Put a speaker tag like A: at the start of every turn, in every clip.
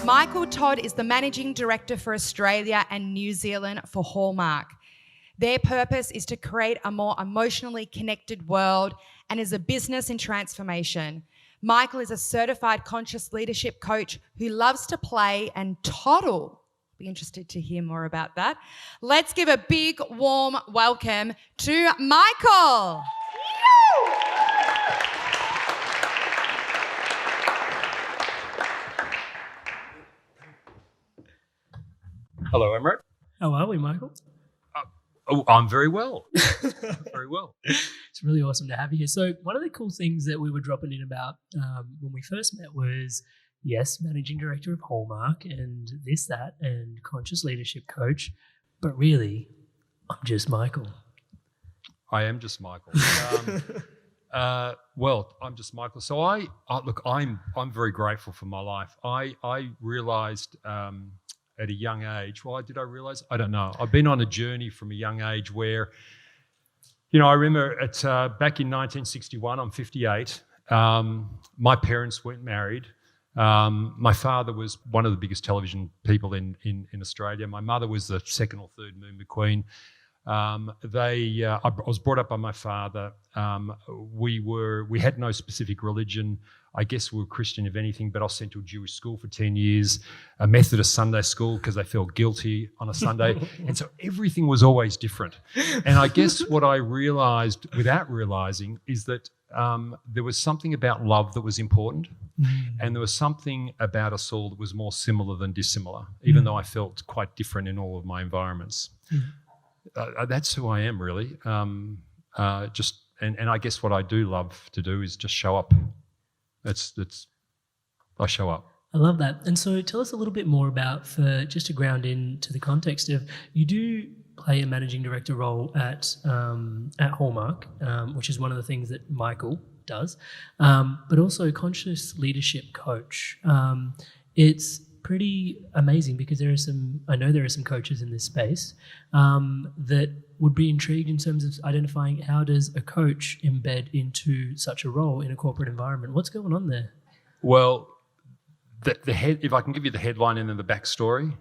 A: Michael Todd is the Managing Director for Australia and New Zealand for Hallmark. Their purpose is to create a more emotionally connected world and is a business in transformation. Michael is a certified conscious leadership coach who loves to play and toddle. Be interested to hear more about that. Let's give a big, warm welcome to Michael.
B: Hello, Amrit.
C: How are we, Michael?
B: I'm very well. Very well.
C: It's really awesome to have you here. So one of the cool things that we were dropping in about when we first met was, yes, Managing Director of Hallmark and this, that, and Conscious Leadership Coach. But really, I'm just Michael.
B: I am just Michael. I'm just Michael. So I'm very grateful for my life. I realised at a young age. Why did I realise? I don't know. I've been on a journey from a young age where, I remember back in 1961, I'm 58, my parents weren't married. My father was one of the biggest television people in Australia. My mother was the second or third Moon McQueen. I was brought up by my father. We had no specific religion. I guess we were Christian, if anything, but I was sent to a Jewish school for 10 years, a Methodist Sunday school because they felt guilty on a Sunday. And so everything was always different. And I guess what I realised without realising is that there was something about love that was important. And there was something about us all that was more similar than dissimilar, even though I felt quite different in all of my environments. That's who I am, really. And I guess what I do love to do is just show up. I show up.
C: I love that. And so tell us a little bit more about, just to ground into the context of, you do play a managing director role at Hallmark, which is one of the things that Michael does, but also conscious leadership coach. It's pretty amazing because I know there are some coaches in this space that would be intrigued in terms of identifying how does a coach embed into such a role in a corporate environment. What's going on there?
B: Well, if I can give you the headline and then the backstory.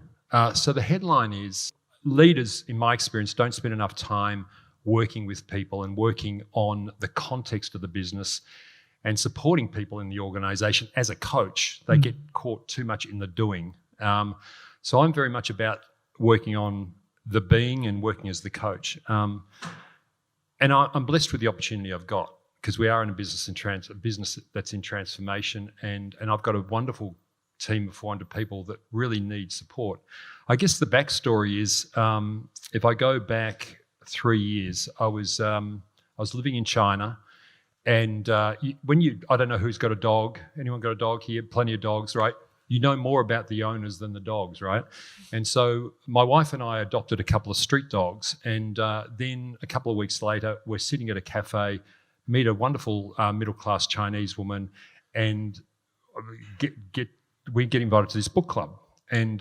B: So the headline is, leaders, in my experience, don't spend enough time working with people and working on the context of the business and supporting people in the organisation as a coach. They get caught too much in the doing. So I'm very much about working on the being and working as the coach. And I'm blessed with the opportunity I've got because we are in a business that's in transformation, and I've got a wonderful team of 400 people that really need support. I guess the backstory is, if I go back 3 years, I was living in China. And I don't know who's got a dog. Anyone got a dog here? Plenty of dogs, right? You know more about the owners than the dogs, right? And so my wife and I adopted a couple of street dogs. And then a couple of weeks later, we're sitting at a cafe, meet a wonderful middle-class Chinese woman, and we get invited to this book club. And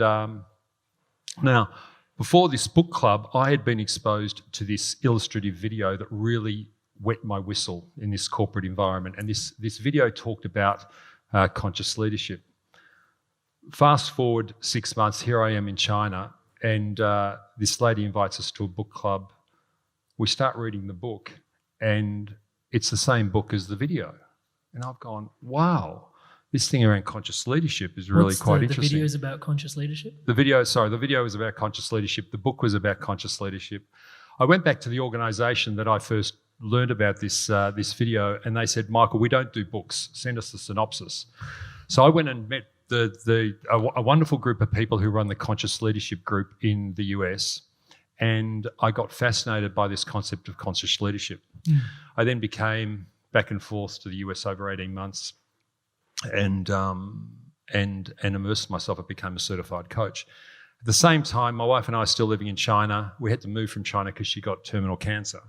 B: now, before this book club, I had been exposed to this illustrative video that really wet my whistle in this corporate environment. And this video talked about conscious leadership. Fast forward 6 months, here I am in China, and this lady invites us to a book club. We start reading the book, and it's the same book as the video. And I've gone, wow, this thing around conscious leadership is really quite interesting.
C: The video is about conscious leadership?
B: The video was about conscious leadership. The book was about conscious leadership. I went back to the organisation that I first learned about this video, and they said, Michael, we don't do books. Send us the synopsis. So I went and met a wonderful group of people who run the Conscious Leadership Group in the US, and I got fascinated by this concept of conscious leadership. I then became back and forth to the US over 18 months and immersed myself. I became a certified coach. At the same time, my wife and I are still living in China. We had to move from China because she got terminal cancer.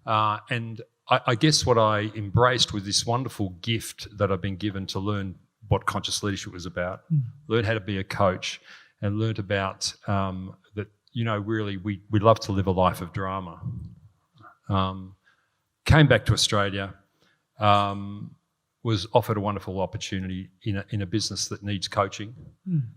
B: And I guess what I embraced was this wonderful gift that I've been given to learn what conscious leadership was about, learn how to be a coach, and learned about that, really we love to live a life of drama. Came back to Australia, was offered a wonderful opportunity in a business that needs coaching.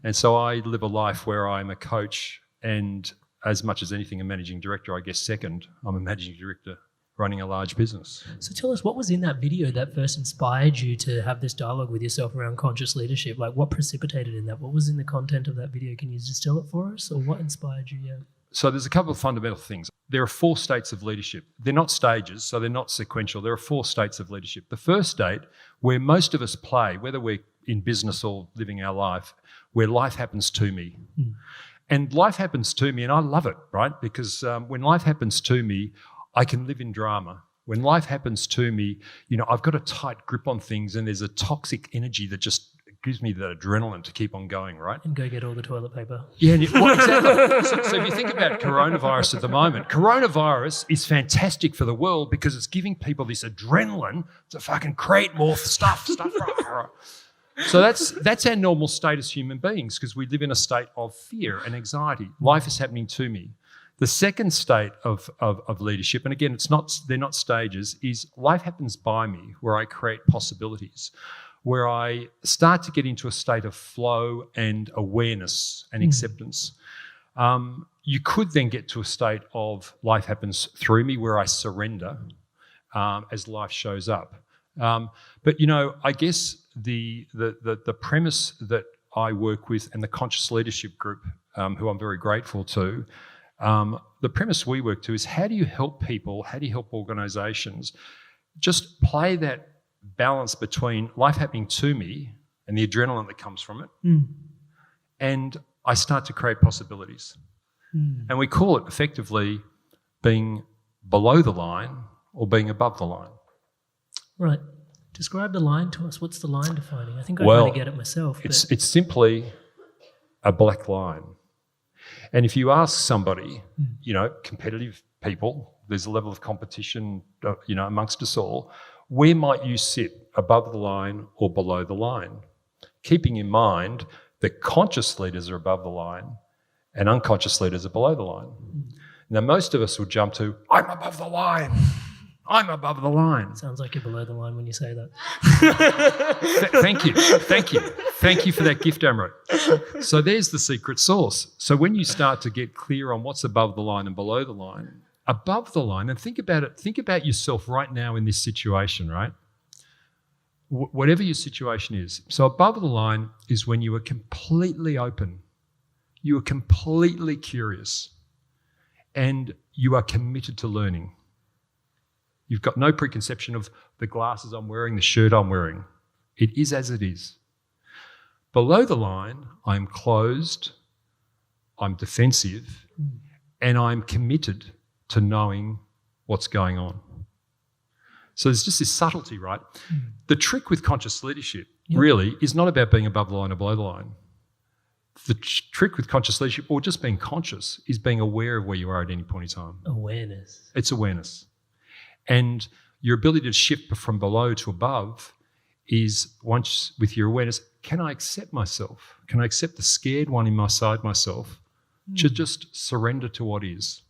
B: And so I live a life where I'm a coach and, as much as anything, a managing director. I guess second, I'm a managing director running a large business.
C: So tell us, what was in that video that first inspired you to have this dialogue with yourself around conscious leadership? Like, what precipitated in that? What was in the content of that video? Can you distill it for us, or what inspired you? Yeah.
B: So there's a couple of fundamental things. There are 4 states of leadership. They're not stages, so they're not sequential. There are 4 states of leadership. The first state, where most of us play, whether we're in business or living our life, where life happens to me. And life happens to me, and I love it, right? Because when life happens to me, I can live in drama. When life happens to me, I've got a tight grip on things, and there's a toxic energy that just gives me the adrenaline to keep on going, right?
C: And go get all the toilet paper.
B: Yeah, exactly. So if you think about coronavirus at the moment, coronavirus is fantastic for the world because it's giving people this adrenaline to fucking create more stuff. So that's our normal state as human beings, because we live in a state of fear and anxiety. Life is happening to me. The second state of leadership, and again, they're not stages, is life happens by me, where I create possibilities, where I start to get into a state of flow and awareness and acceptance. You could then get to a state of life happens through me, where I surrender as life shows up. But I guess the premise that I work with, and the Conscious Leadership Group, who I'm very grateful to, the premise we work to is, how do you help people, how do you help organisations just play that balance between life happening to me and the adrenaline that comes from it, and I start to create possibilities. And we call it effectively being below the line or being above the line.
C: Right. Describe the line to us. What's the line defining? I think I kind of get it myself.
B: It's simply a black line. And if you ask somebody, competitive people, there's a level of competition, amongst us all, where might you sit, above the line or below the line? Keeping in mind that conscious leaders are above the line and unconscious leaders are below the line. Now, most of us would jump to, I'm above the line. I'm above the line.
C: Sounds like you're below the line when you say that.
B: Thank you. Thank you for that gift, Amrit. So there's the secret sauce. So when you start to get clear on what's above the line and below the line, and think about it, think about yourself right now in this situation, right? Whatever your situation is. So above the line is when you are completely open, you are completely curious, and you are committed to learning. You've got no preconception of the glasses I'm wearing, the shirt I'm wearing. It is as it is. Below the line, I'm closed, I'm defensive, and I'm committed to knowing what's going on. So there's just this subtlety, right? The trick with conscious leadership really is not about being above the line or below the line. The trick with conscious leadership, or just being conscious, is being aware of where you are at any point in time.
C: Awareness.
B: It's awareness. And your ability to shift from below to above is, once with your awareness, can I accept myself? Can I accept the scared one inside myself to just surrender to what is,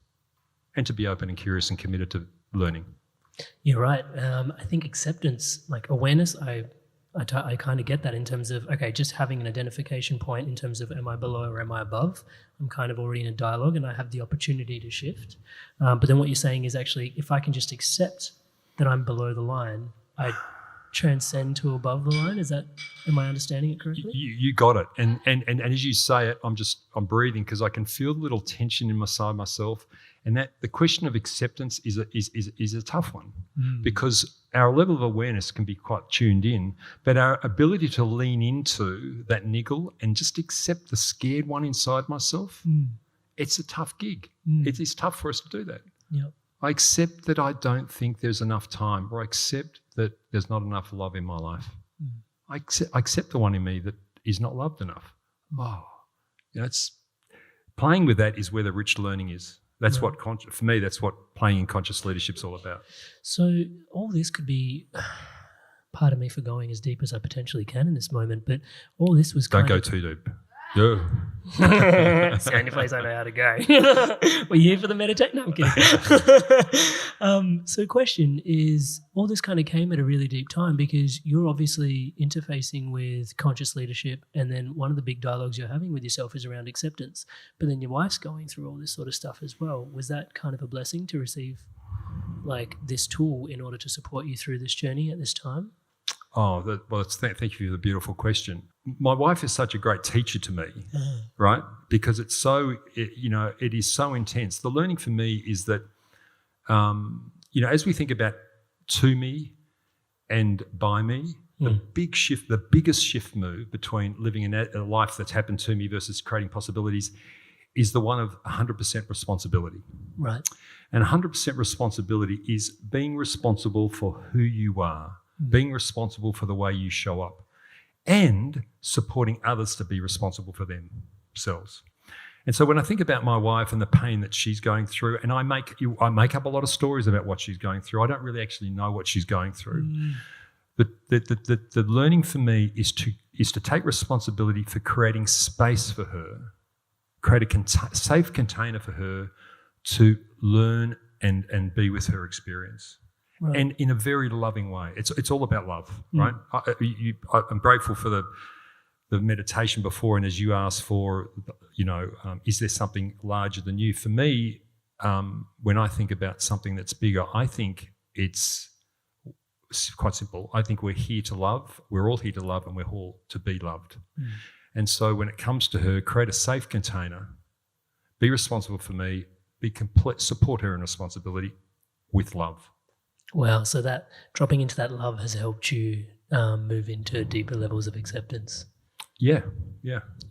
B: and to be open and curious and committed to learning?
C: You're right. I think acceptance, like awareness, I kind of get that in terms of, okay, just having an identification point in terms of, am I below or am I above? I'm kind of already in a dialogue and I have the opportunity to shift. But then what you're saying is, actually, if I can just accept that I'm below the line, I transcend to above the line. Am I understanding it correctly?
B: You got it. And as you say it, I'm breathing, because I can feel the little tension inside myself. And that the question of acceptance is a tough one, because our level of awareness can be quite tuned in, but our ability to lean into that niggle and just accept the scared one inside myself, it's a tough gig. It is tough for us to do that.
C: Yep.
B: I accept that I don't think there's enough time, or I accept that there's not enough love in my life. I accept the one in me that is not loved enough. It's playing with that is where the rich learning is. That's what, for me, that's what playing in conscious leadership's all about.
C: So all this could be, pardon me for going as deep as I potentially can in this moment, but all this was
B: Don't go too deep. Yeah.
C: It's the only place I know how to go. We're here for the meditate? No, I'm kidding. So question is, all this kind of came at a really deep time because you're obviously interfacing with conscious leadership, and then one of the big dialogues you're having with yourself is around acceptance. But then your wife's going through all this sort of stuff as well. Was that kind of a blessing to receive like this tool in order to support you through this journey at this time?
B: Thank you for the beautiful question. My wife is such a great teacher to me, right? Because it is so intense. The learning for me is that, as we think about to me and by me, the biggest shift move between living a life that's happened to me versus creating possibilities is the one of 100% responsibility.
C: Right.
B: And 100% responsibility is being responsible for who you are, being responsible for the way you show up, and supporting others to be responsible for themselves. And so when I think about my wife and the pain that she's going through, and I make up a lot of stories about what she's going through. I don't really actually know what she's going through. But the learning for me is to take responsibility for creating space for her, create a safe container for her to learn and be with her experience. Right. And in a very loving way. It's all about love, right? I'm grateful for the meditation before, and as you asked for, is there something larger than you? For me, when I think about something that's bigger, I think it's quite simple. I think we're here to love. We're all here to love, and we're all to be loved. And so when it comes to her, create a safe container, be responsible for me, support her in responsibility with love.
C: Wow, so that dropping into that love has helped you move into deeper levels of acceptance.
B: Yeah.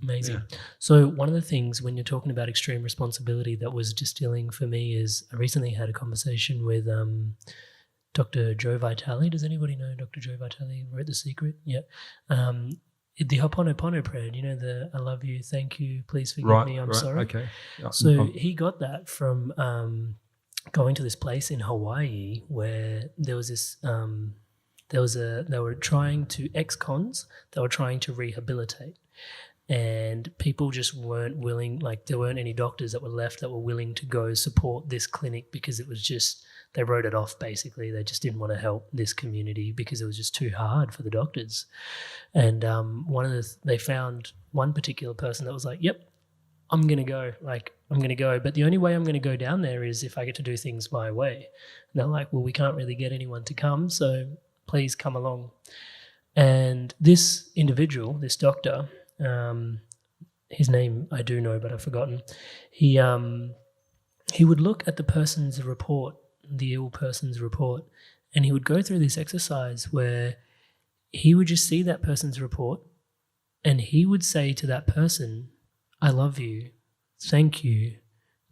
C: Amazing.
B: Yeah.
C: So one of the things when you're talking about extreme responsibility that was distilling for me is I recently had a conversation with Dr. Joe Vitale. Does anybody know Dr. Joe Vitale? Wrote The Secret? Yeah. The Ho'oponopono prayer, the I love you, thank you, please forgive me, I'm sorry. Okay. So he got that from going to this place in Hawaii where there was this, they were trying to, ex-cons, they were trying to rehabilitate, and people just weren't willing, like there weren't any doctors that were left that were willing to go support this clinic because it was just, they wrote it off basically. They just didn't want to help this community because it was just too hard for the doctors. And they found one particular person that was like, yep, I'm going to go. But the only way I'm going to go down there is if I get to do things my way. And they're like, well, we can't really get anyone to come, so please come along. And this individual, this doctor, his name I do know, but I've forgotten. He would look at the person's report, the ill person's report, and he would go through this exercise where he would just see that person's report and he would say to that person, I love you, thank you,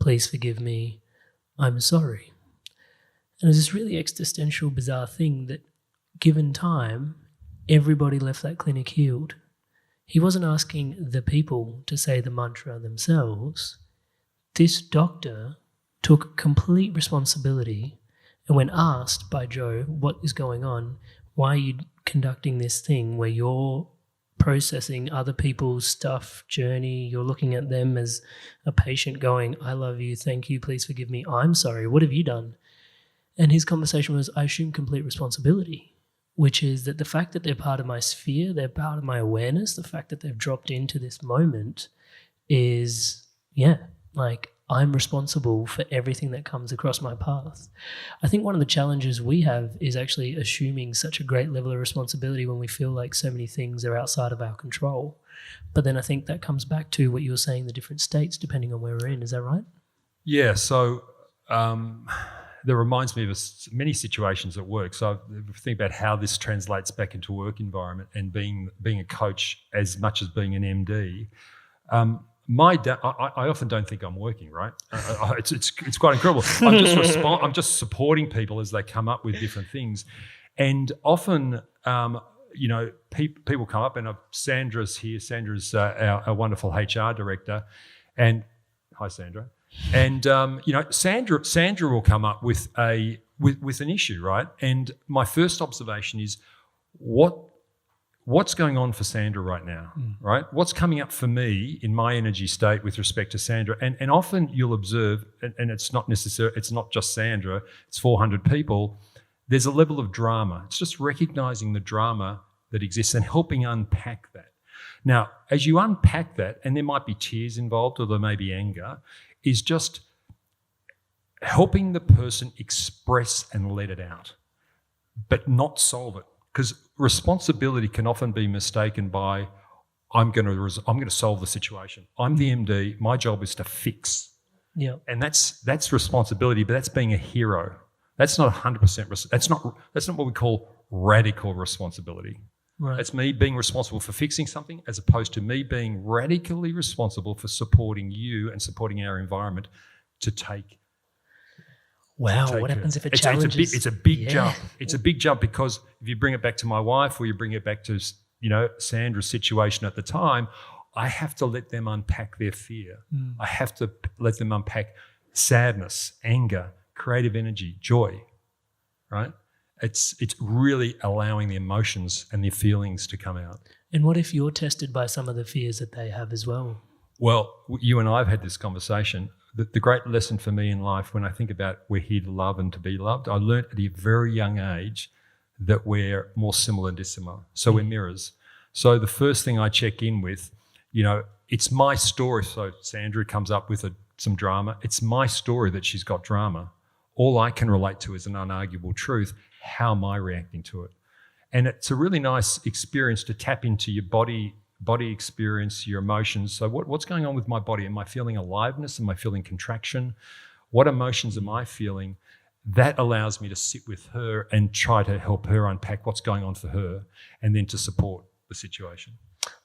C: please forgive me, I'm sorry. And it was this really existential, bizarre thing that given time, everybody left that clinic healed. He wasn't asking the people to say the mantra themselves. This doctor took complete responsibility, and when asked by Joe, what is going on, why are you conducting this thing where you're processing other people's stuff, journey, you're looking at them as a patient going, I love you, thank you, please forgive me, I'm sorry, what have you done? And his conversation was, I assume complete responsibility, which is that the fact that they're part of my sphere, they're part of my awareness, the fact that they've dropped into this moment is, I'm responsible for everything that comes across my path. I think one of the challenges we have is actually assuming such a great level of responsibility when we feel like so many things are outside of our control. But then I think that comes back to what you were saying, the different states, depending on where we're in. Is that right? Yeah.
B: So that reminds me of many situations at work. So I think about how this translates back into work environment and being a coach as much as being an MD. I often don't think I'm working, right? It's quite incredible. I'm just supporting people as they come up with different things, and often, people come up, and Sandra's here. Sandra's our wonderful HR director, and hi, Sandra. And Sandra will come up with an issue, right? And my first observation is, what what's going on for Sandra right now, right? What's coming up for me in my energy state with respect to Sandra? And often you'll observe, and it's not just Sandra, it's 400 people, there's a level of drama. It's just recognizing the drama that exists and helping unpack that. Now, as you unpack that, and there might be tears involved or there may be anger, is just helping the person express and let it out, but not solve it. Because responsibility can often be mistaken by, I'm going to solve the situation. I'm the MD. My job is to fix.
C: Yeah.
B: And that's responsibility, but that's being a hero. That's not 100%. That's not what we call radical responsibility.
C: Right.
B: That's me being responsible for fixing something, as opposed to me being radically responsible for supporting you and supporting our environment to take.
C: Wow, what happens if it challenges?
B: It's a big jump. It's a big jump because if you bring it back to my wife or you bring it back to, Sandra's situation at the time, I have to let them unpack their fear. I have to let them unpack sadness, anger, creative energy, joy, right? It's really allowing the emotions and the feelings to come out.
C: And what if you're tested by some of the fears that they have as well?
B: Well, you and I have had this conversation. The great lesson for me in life, when I think about we're here to love and to be loved, I learned at a very young age that we're more similar than dissimilar. So we're mirrors. So the first thing I check in with, it's my story. So Sandra comes up with some drama. It's my story that she's got drama. All I can relate to is an unarguable truth. How am I reacting to it? And it's a really nice experience to tap into your body experience, your emotions. So what's going on with my body? Am I feeling aliveness? Am I feeling contraction? What emotions am I feeling? That allows me to sit with her and try to help her unpack what's going on for her and then to support the situation.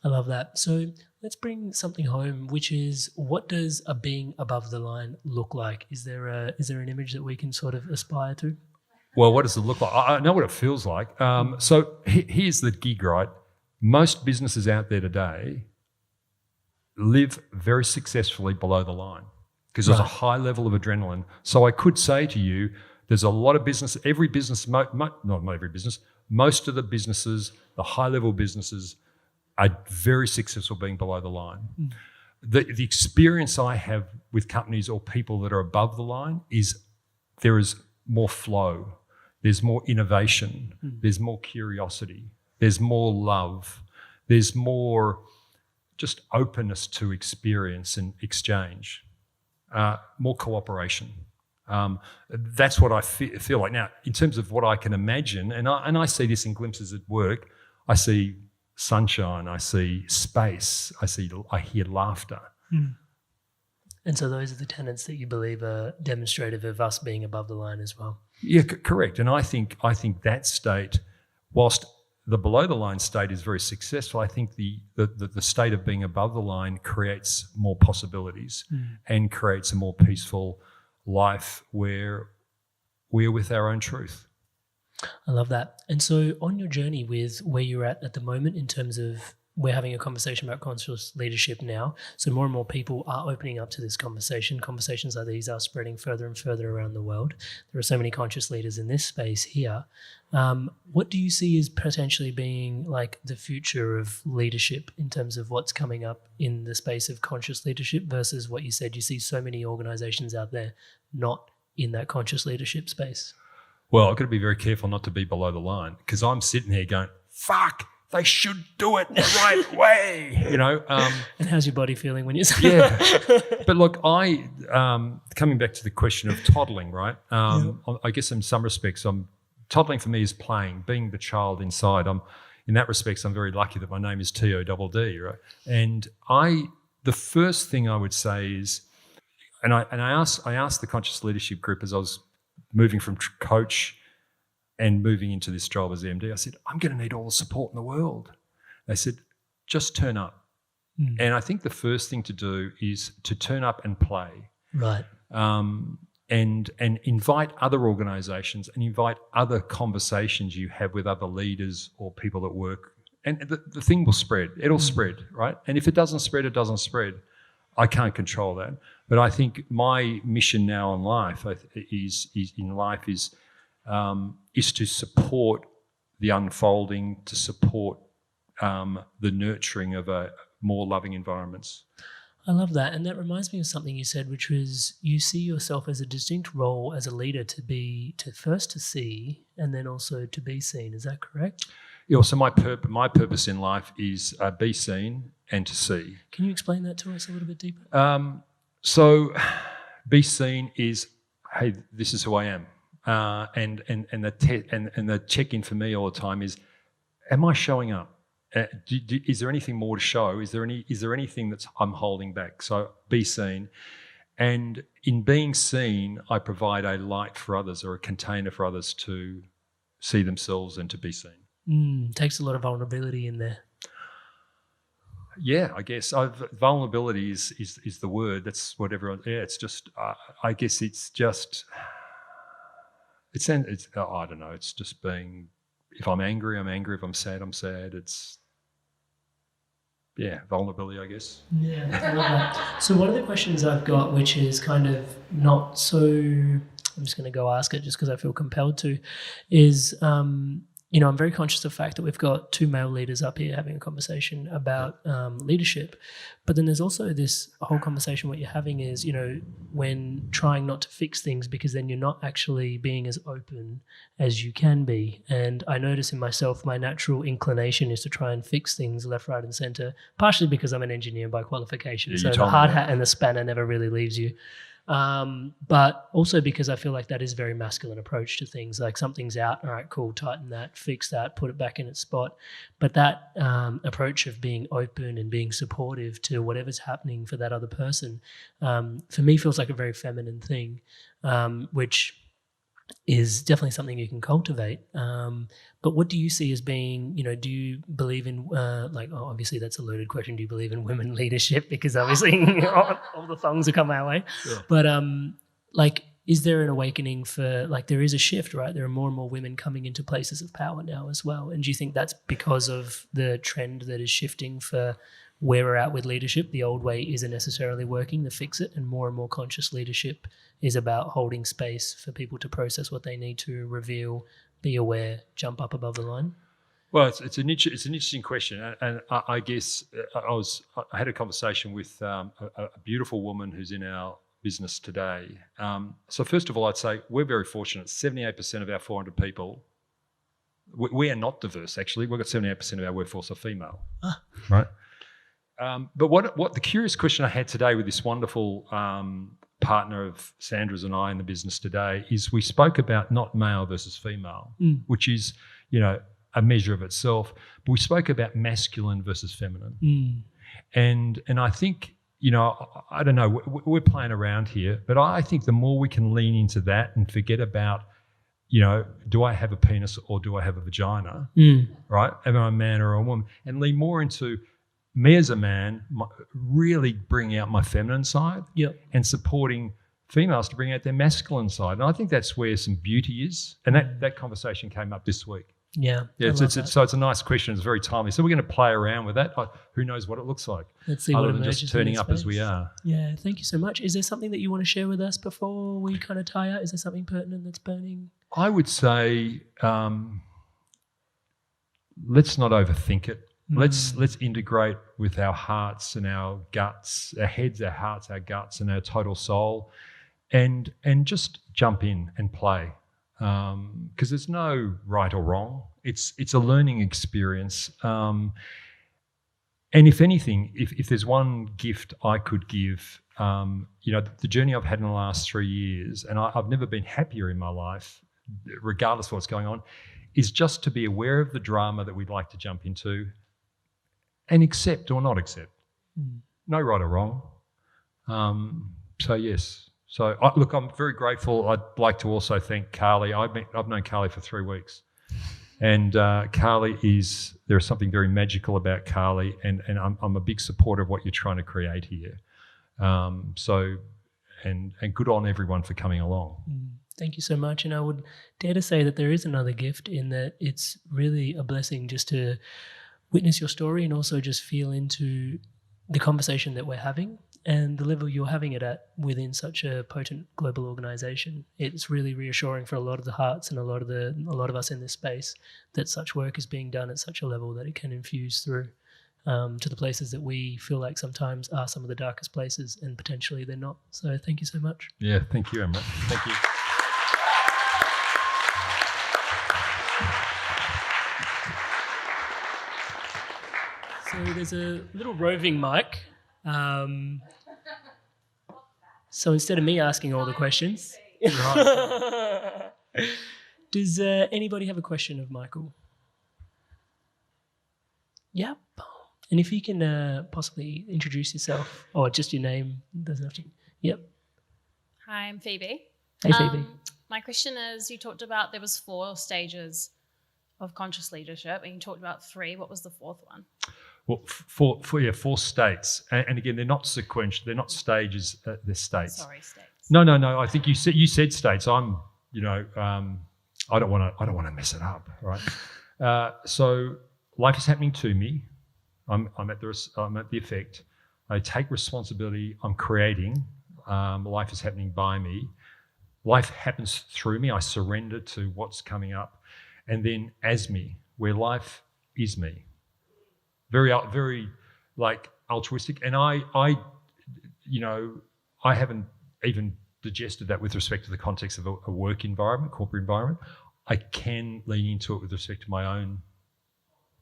C: I love that. So let's bring something home, which is, what does a being above the line look like? Is there an image that we can sort of aspire to?
B: Well, what does it look like? I know what it feels like. So here's the gig, right? Most businesses out there today live very successfully below the line because there's a high level of adrenaline. So I could say to you, there's a lot of business, not every business, most of the businesses, the high-level businesses are very successful being below the line. The experience I have with companies or people that are above the line is there is more flow, there's more innovation, there's more curiosity, there's more love, there's more just openness to experience and exchange, more cooperation. That's what I feel like. Now, in terms of what I can imagine, and I see this in glimpses at work, I see sunshine, I see space, I hear laughter.
C: And so those are the tenets that you believe are demonstrative of us being above the line as well.
B: Yeah, correct. And I think that state, whilst the below the line state is very successful, I think the state of being above the line creates more possibilities and creates a more peaceful life where we're with our own truth.
C: I love that. And so on your journey with where you're at the moment in terms of, we're having a conversation about conscious leadership now. So more and more people are opening up to this conversation. Conversations like these are spreading further and further around the world. There are so many conscious leaders in this space here. What do you see as potentially being like the future of leadership in terms of what's coming up in the space of conscious leadership versus what you said? You see so many organizations out there not in that conscious leadership space.
B: Well, I've got to be very careful not to be below the line because I'm sitting here going, fuck, they should do it the right way,
C: And how's your body feeling when you say that?
B: But look, coming back to the question of toddling, right? I guess in some respects, toddling for me is playing, being the child inside. In that respect, I'm very lucky that my name is TODD, right? And the first thing I would say is, and I asked the conscious leadership group as I was moving from coach and moving into this job as MD, I said, I'm going to need all the support in the world. They said, just turn up. And I think the first thing to do is to turn up and play.
C: Right.
B: And invite other organisations and invite other conversations you have with other leaders or people at work. And the thing will spread. It'll spread, right? And if it doesn't spread, it doesn't spread. I can't control that. But I think my mission now in life is to support the unfolding, to support the nurturing of a more loving environments.
C: I love that. And that reminds me of something you said, which was you see yourself as a distinct role as a leader to first to see and then also to be seen. Is that correct?
B: Yeah, so my purpose in life is be seen and to see.
C: Can you explain that to us a little bit deeper?
B: So be seen is, hey, this is who I am. And the check-in for me all the time is, am I showing up? Is there anything more to show? Is there anything that I'm holding back? So be seen. And in being seen, I provide a light for others or a container for others to see themselves and to be seen.
C: Takes a lot of vulnerability in there.
B: Yeah, I guess vulnerability is the word. That's what everyone. Yeah, it's just. I guess it's just. It's I don't know. It's just being. If I'm angry, I'm angry. If I'm sad, I'm sad. It's. Yeah, vulnerability, I guess.
C: Yeah, I love that. So one of the questions I've got, which is kind of not so. I'm just going to go ask it just because I feel compelled to, is. I'm very conscious of the fact that we've got two male leaders up here having a conversation about leadership. But then there's also this whole conversation what you're having is, when trying not to fix things because then you're not actually being as open as you can be. And I notice in myself, my natural inclination is to try and fix things left, right and centre, partially because I'm an engineer by qualification. So the hard hat and the spanner never really leaves you. But also because I feel like that is a very masculine approach to things. Like something's out, all right, cool, tighten that, fix that, put it back in its spot. But that approach of being open and being supportive to whatever's happening for that other person, for me feels like a very feminine thing, which is definitely something you can cultivate. But what do you see as being, do you believe in, obviously that's a loaded question. Do you believe in women leadership? Because obviously all the thongs have come our way. Yeah. But is there an awakening for, there is a shift, right? There are more and more women coming into places of power now as well. And do you think that's because of the trend that is shifting for where we're at with leadership? The old way isn't necessarily working to fix it, and more conscious leadership is about holding space for people to process what they need to reveal, be aware, jump up above the line?
B: Well, it's an interesting question, and I guess I had a conversation with a beautiful woman who's in our business today. So first of all, I'd say we're very fortunate. 78% of our 400 people, we are not diverse. Actually, we've got 78% of our workforce are female, right? But what the curious question I had today with this wonderful partner of Sandra's and I in the business today is we spoke about not male versus female, which is, a measure of itself, but we spoke about masculine versus feminine. And I think, I don't know, we're playing around here, but I think the more we can lean into that and forget about, do I have a penis or do I have a vagina, right? Am I a man or a woman? And lean more into me as a man, really bringing out my feminine side, and supporting females to bring out their masculine side. And I think that's where some beauty is. And that conversation came up this week.
C: Yeah.
B: So it's a nice question. It's very timely. So we're going to play around with that. Who knows what it looks like?
C: Let's see
B: other
C: what
B: than just turning up as we are.
C: Yeah. Thank you so much. Is there something that you want to share with us before we kind of tie out? Is there something pertinent that's burning?
B: I would say let's not overthink it. Let's integrate with our hearts and our guts, our heads, our hearts, our guts, and our total soul, and just jump in and play. Because there's no right or wrong. It's a learning experience. And if anything, if there's one gift I could give, the journey I've had in the last 3 years, and I've never been happier in my life, regardless of what's going on, is just to be aware of the drama that we'd like to jump into and accept or not accept. No right or wrong. So yes. So look, I'm very grateful. I'd like to also thank Carly. I've known Carly for 3 weeks. And Carly there is something very magical about Carly, and I'm a big supporter of what you're trying to create here. And good on everyone for coming along.
C: Thank you so much. And I would dare to say that there is another gift in that it's really a blessing just to witness your story and also just feel into the conversation that we're having. and the level you're having it at within such a potent global organization, it's really reassuring for a lot of the hearts and a lot of us in this space that such work is being done at such a level that it can infuse through to the places that we feel like sometimes are some of the darkest places, and potentially they're not. So thank you so much.
B: Yeah, thank you, Amrit. Thank you.
C: So there's a little roving mic. So instead of me asking all the questions, does anybody have a question of Michael? Yep. And if you can possibly introduce yourself, or just your name, doesn't have to. Yep.
D: Hi, I'm Phoebe.
C: Hey, Phoebe.
D: My question is, you talked about there was 4 stages of conscious leadership, and you talked about 3. What was the 4th one?
B: Well, 4 states, and again, they're not sequential. They're not stages. They're states.
D: Sorry, states.
B: No. I think you said states. I don't want to mess it up, right? So life is happening to me. I'm at the effect. I take responsibility. I'm creating. Life is happening by me. Life happens through me. I surrender to what's coming up, and then as me, where life is me. Very like altruistic, and I haven't even digested that with respect to the context of a work environment, corporate environment. I can lean into it with respect to my own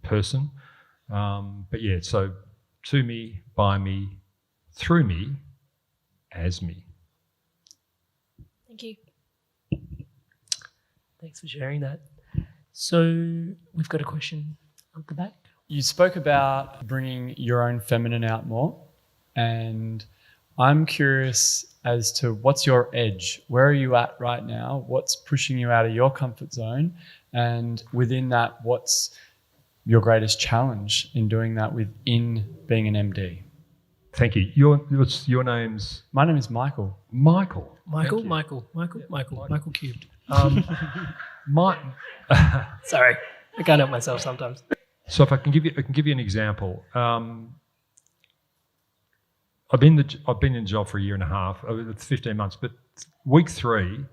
B: person. But yeah, so to me, by me, through me, as me.
D: Thank you.
C: Thanks for sharing that. So we've got a question at the back.
E: You spoke about bringing your own feminine out more, and I'm curious as to what's your edge? Where are you at right now? What's pushing you out of your comfort zone? And within that, what's your greatest challenge in doing that within being an MD?
B: Thank you. Your name's?
E: My name is Michael.
B: Michael
C: Cubed.
B: Sorry,
C: I can't help myself sometimes.
B: So if I can give you an example. I've been in the job for a year and a half. It's 15 months, but week 3,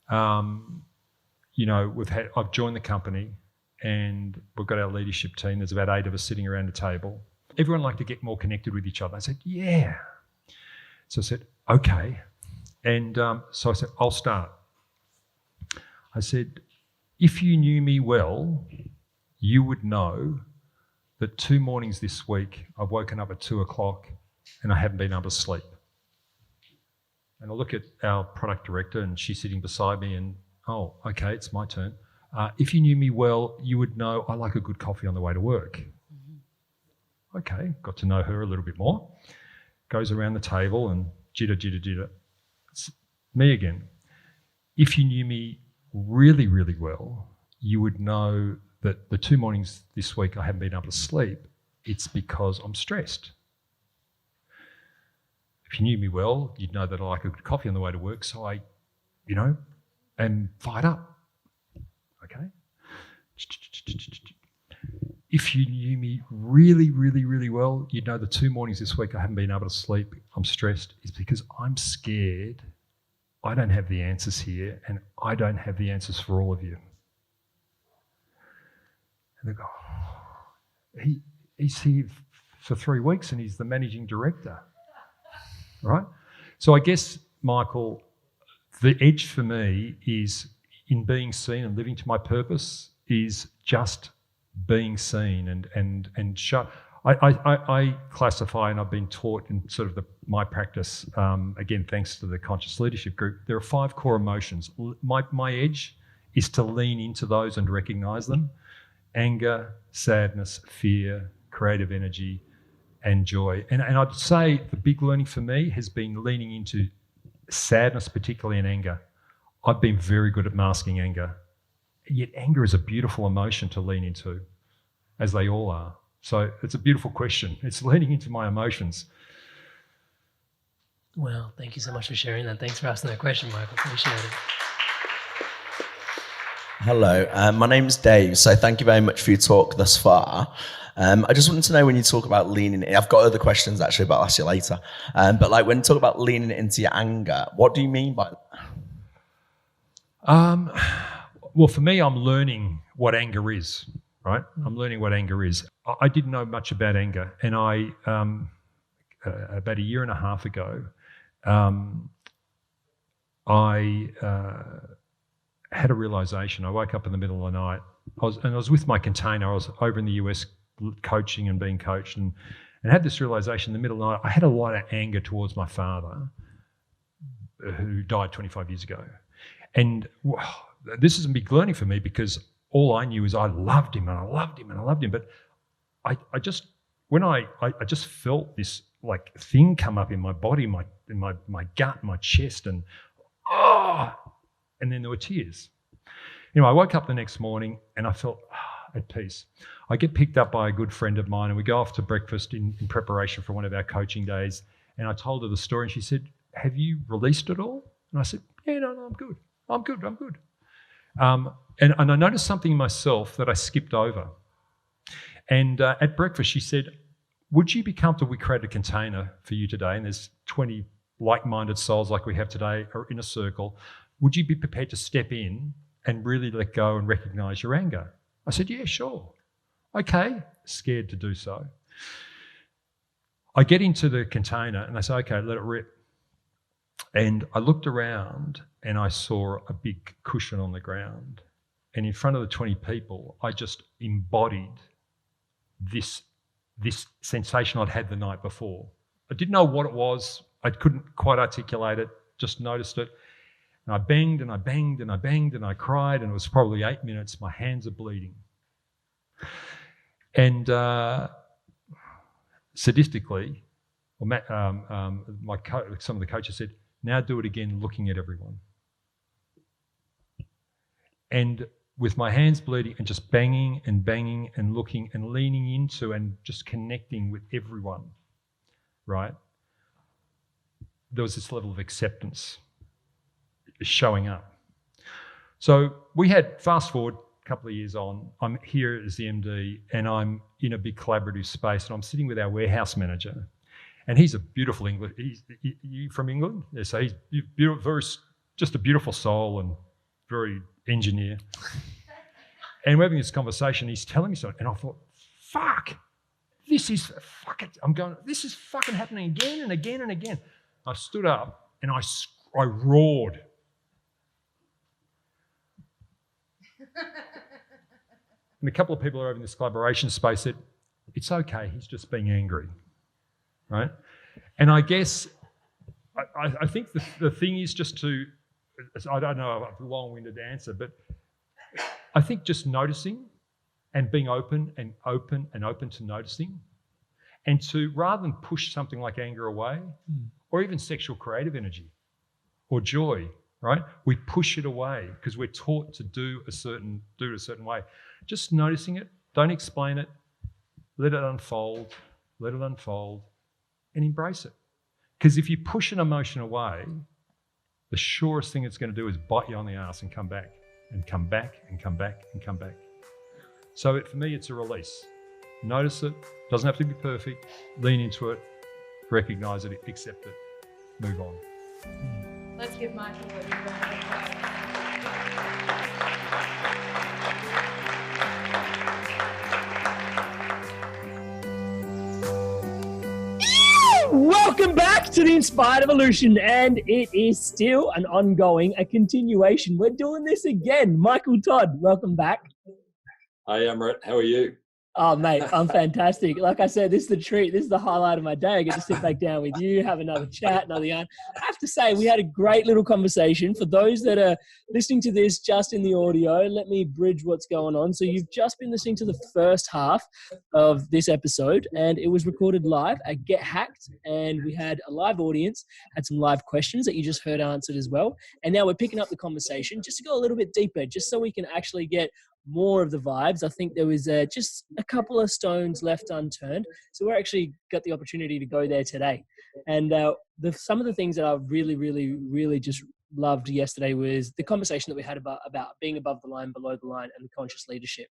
B: I've joined the company, and we've got our leadership team. There's about 8 of us sitting around a table. Everyone liked to get more connected with each other. I said, yeah. So I said, okay. And so I said, I'll start. I said, if you knew me well, you would know that 2 mornings this week I've woken up at 2 o'clock and I haven't been able to sleep. And I look at our product director, and she's sitting beside me, and, oh, okay, it's my turn. If you knew me well, you would know I like a good coffee on the way to work. Mm-hmm. Okay, got to know her a little bit more. Goes around the table and jitter. It's me again. If you knew me really, really well, you would know that the 2 mornings this week I haven't been able to sleep, it's because I'm stressed. If you knew me well, you'd know that I like a good coffee on the way to work, so I, am fired up. Okay? If you knew me really, really, really well, you'd know the 2 mornings this week I haven't been able to sleep, I'm stressed, is because I'm scared. I don't have the answers here, and I don't have the answers for all of you. And they go, he's here for 3 weeks and he's the managing director, right? So I guess, Michael, the edge for me is in being seen and living to my purpose is just being seen and show. I classify, and I've been taught in sort of my practice, again, thanks to the Conscious Leadership Group, there are 5 core emotions. My edge is to lean into those and recognise them. Anger, sadness, fear, creative energy, and joy. And I'd say the big learning for me has been leaning into sadness, particularly in anger. I've been very good at masking anger. Yet anger is a beautiful emotion to lean into, as they all are. So it's a beautiful question. It's leaning into my emotions.
C: Well, thank you so much for sharing that. Thanks for asking that question, Michael. Appreciate it.
F: Hello, my name's Dave, so thank you very much for your talk thus far. I just wanted to know, when you talk about leaning in, I've got other questions actually, but I'll ask you later. But like when you talk about leaning into your anger, what do you mean by that?
B: Well, for me, I'm learning what anger is, right? I'm learning what anger is. I didn't know much about anger, and I, about a year and a half ago, I had a realization. I woke up in the middle of the night. I was with my container. I was over in the US coaching and being coached, and had this realization in the middle of the night. I had a lot of anger towards my father, who died 25 years ago. And this is a big learning for me, because all I knew is I loved him and I loved him and I loved him. But I just felt this like thing come up in my body, in my gut, my chest, and then there were tears. You know, I woke up the next morning and I felt at peace. I get picked up by a good friend of mine and we go off to breakfast in preparation for one of our coaching days. And I told her the story and she said, "Have you released it all?" And I said, "Yeah, no, I'm good. I'm good." And I noticed something in myself that I skipped over. And at breakfast, she said, "Would you be comfortable we create a container for you today? And there's 20 like-minded souls like we have today are in a circle. Would you be prepared to step in and really let go and recognize your anger?" I said, "Yeah, sure." Okay, scared to do so. I get into the container and I say, "Okay, let it rip." And I looked around and I saw a big cushion on the ground. And in front of the 20 people, I just embodied this sensation I'd had the night before. I didn't know what it was. I couldn't quite articulate it, just noticed it. And I banged and I banged and I banged and I cried, and it was probably 8 minutes. My hands are bleeding. And sadistically, some of the coaches said, "Now do it again, looking at everyone." And with my hands bleeding and just banging and banging and looking and leaning into and just connecting with everyone, right? There was this level of acceptance showing up. So we had, fast forward a couple of years on, I'm here as the MD and I'm in a big collaborative space and I'm sitting with our warehouse manager, and he's a beautiful English, you from England? Yeah, so he's beautiful, just a beautiful soul and very engineer. And we're having this conversation, he's telling me something, and I thought, fuck, this is fucking happening again and again and again. I stood up and I roared. And a couple of people over in this collaboration space said, "It's okay, he's just being angry," right? And I guess, I think the thing is just to, I don't know, a long-winded answer, but I think just noticing and being open to noticing, and to, rather than push something like anger away, or even sexual creative energy or joy, right? We push it away because we're taught to do it a certain way. Just noticing it, don't explain it, let it unfold, and embrace it. Because if you push an emotion away, the surest thing it's going to do is bite you on the ass and come back, and come back, and come back, and come back. So for me, it's a release. Notice it, doesn't have to be perfect, lean into it, recognize it, accept it, move on.
A: Let's give Michael a big round of applause.
C: Welcome back to the Inspired Evolution, and it is still an ongoing, a continuation. We're doing this again. Michael Todd, welcome back.
G: Hi, Amrit. How are you?
C: Oh, mate, I'm fantastic. Like I said, this is the treat. This is the highlight of my day. I get to sit back down with you, have another chat, another yarn. I have to say, we had a great little conversation. For those that are listening to this just in the audio, let me bridge what's going on. So you've just been listening to the first half of this episode, and it was recorded live at Get Hacked, and we had a live audience, had some live questions that you just heard answered as well. And now we're picking up the conversation just to go a little bit deeper, just so we can actually get more of the vibes. I think there was just a couple of stones left unturned. So we're actually got the opportunity to go there today. And some of the things that I really, really, really just loved yesterday was the conversation that we had about being above the line, below the line, and the conscious leadership.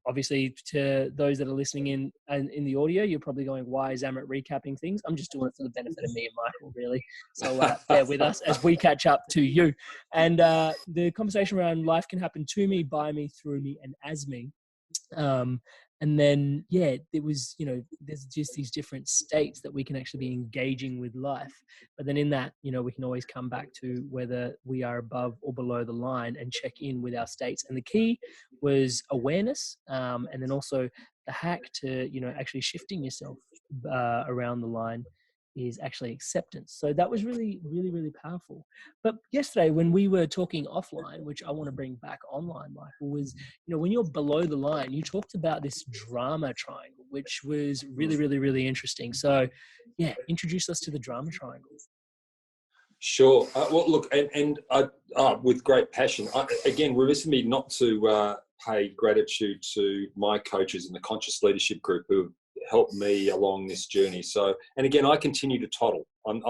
C: obviously to those that are listening in the audio, you're probably going, why is Amrit recapping things? I'm just doing it for the benefit of me and Michael, really. So bear with us as we catch up to you. And the conversation around life can happen to me, by me, through me, and as me. And then, it was, there's just these different states that we can actually be engaging with life. But then in that, we can always come back to whether we are above or below the line and check in with our states. And the key was awareness. And then also the hack to, actually shifting yourself around the line is actually acceptance. So that was really, really, really powerful. But yesterday when we were talking offline, which I want to bring back online, Michael, was, when you're below the line, you talked about this drama triangle, which was really, really, really interesting. So introduce us to the drama triangle.
G: Sure. Well, look, and with great passion. Again, remiss of me not to pay gratitude to my coaches in the Conscious Leadership Group who have helped me along this journey. So, and again, I continue to toddle. I'm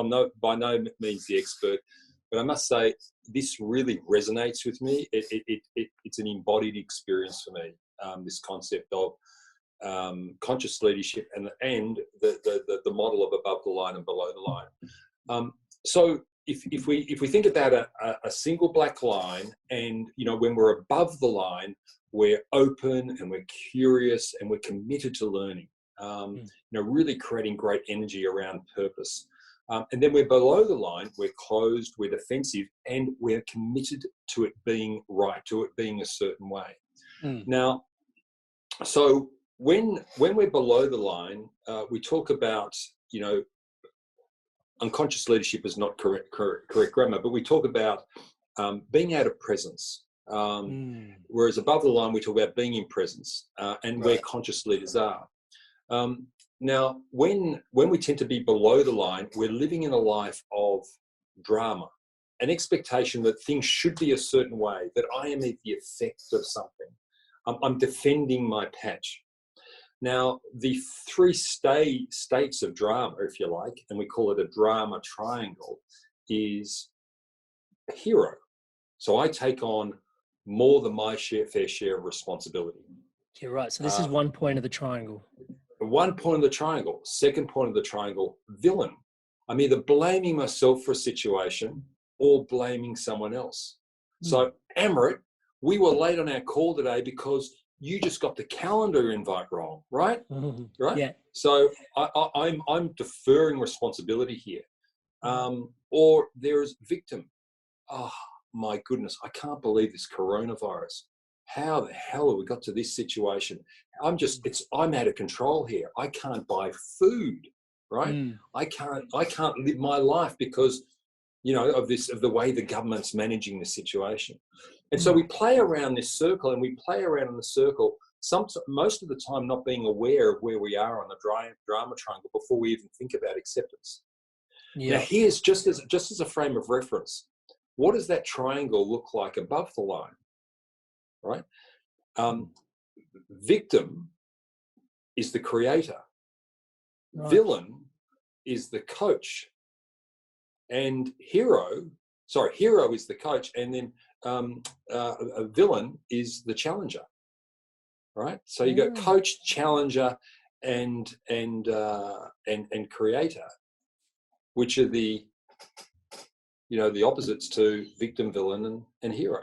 G: by no means the expert, but I must say this really resonates with me. It's an embodied experience for me. This concept of conscious leadership and the model of above the line and below the line. So if we think about a single black line, and when we're above the line, we're open and we're curious and we're committed to learning. Really creating great energy around purpose. And then we're below the line, we're closed, we're defensive, and we're committed to it being right, to it being a certain way. Now, so when we're below the line, we talk about, unconscious leadership is not correct grammar, but we talk about being out of presence. Whereas above the line, we talk about being in presence, and where conscious leaders are. Now, when we tend to be below the line, we're living in a life of drama, an expectation that things should be a certain way, that I am the effect of something. I'm defending my patch. Now, the three states of drama, if you like, and we call it a drama triangle, is a hero. So I take on more than my fair share of responsibility.
C: You're right. So this is one point of the triangle.
G: One point of the triangle. Second point of the triangle, villain. I'm either blaming myself for a situation or blaming someone else. So, Amrit, we were late on our call today because you just got the calendar invite wrong, right? Right? Yeah. So I'm deferring responsibility here. Or there's victim. Oh my goodness, I can't believe this coronavirus. How the hell have we got to this situation? I'm out of control here. I can't buy food, right? I can't live my life because, of the way the government's managing the situation. And so we play around this circle, and we play around in the circle, most of the time not being aware of where we are on the drama triangle before we even think about acceptance. Now, here's just as a frame of reference, what does that triangle look like above the line? Right? Victim is the creator. Right. Villain is the coach. And hero is the coach. And then a villain is the challenger. Right? So you got coach, challenger, and creator, which are the opposites to victim, villain, and hero.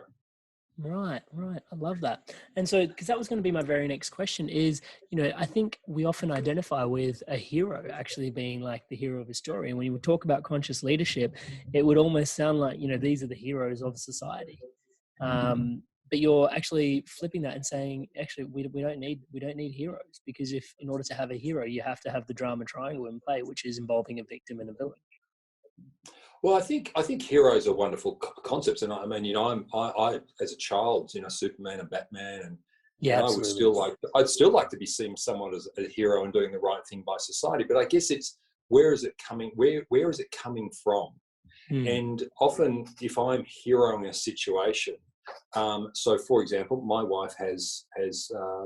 C: Right. I love that. And so, because that was going to be my very next question is, I think we often identify with a hero actually being like the hero of a story. And when you would talk about conscious leadership, it would almost sound like, these are the heroes of society. But you're actually flipping that and saying, actually, we don't need heroes, because in order to have a hero, you have to have the drama triangle in play, which is involving a victim and a villain.
G: Well, I think heroes are wonderful concepts, and I mean, I as a child, Superman and Batman, and I would still like to be seen somewhat as a hero and doing the right thing by society. But I guess it's where is it coming from? And often, if I'm heroing a situation, so for example, my wife has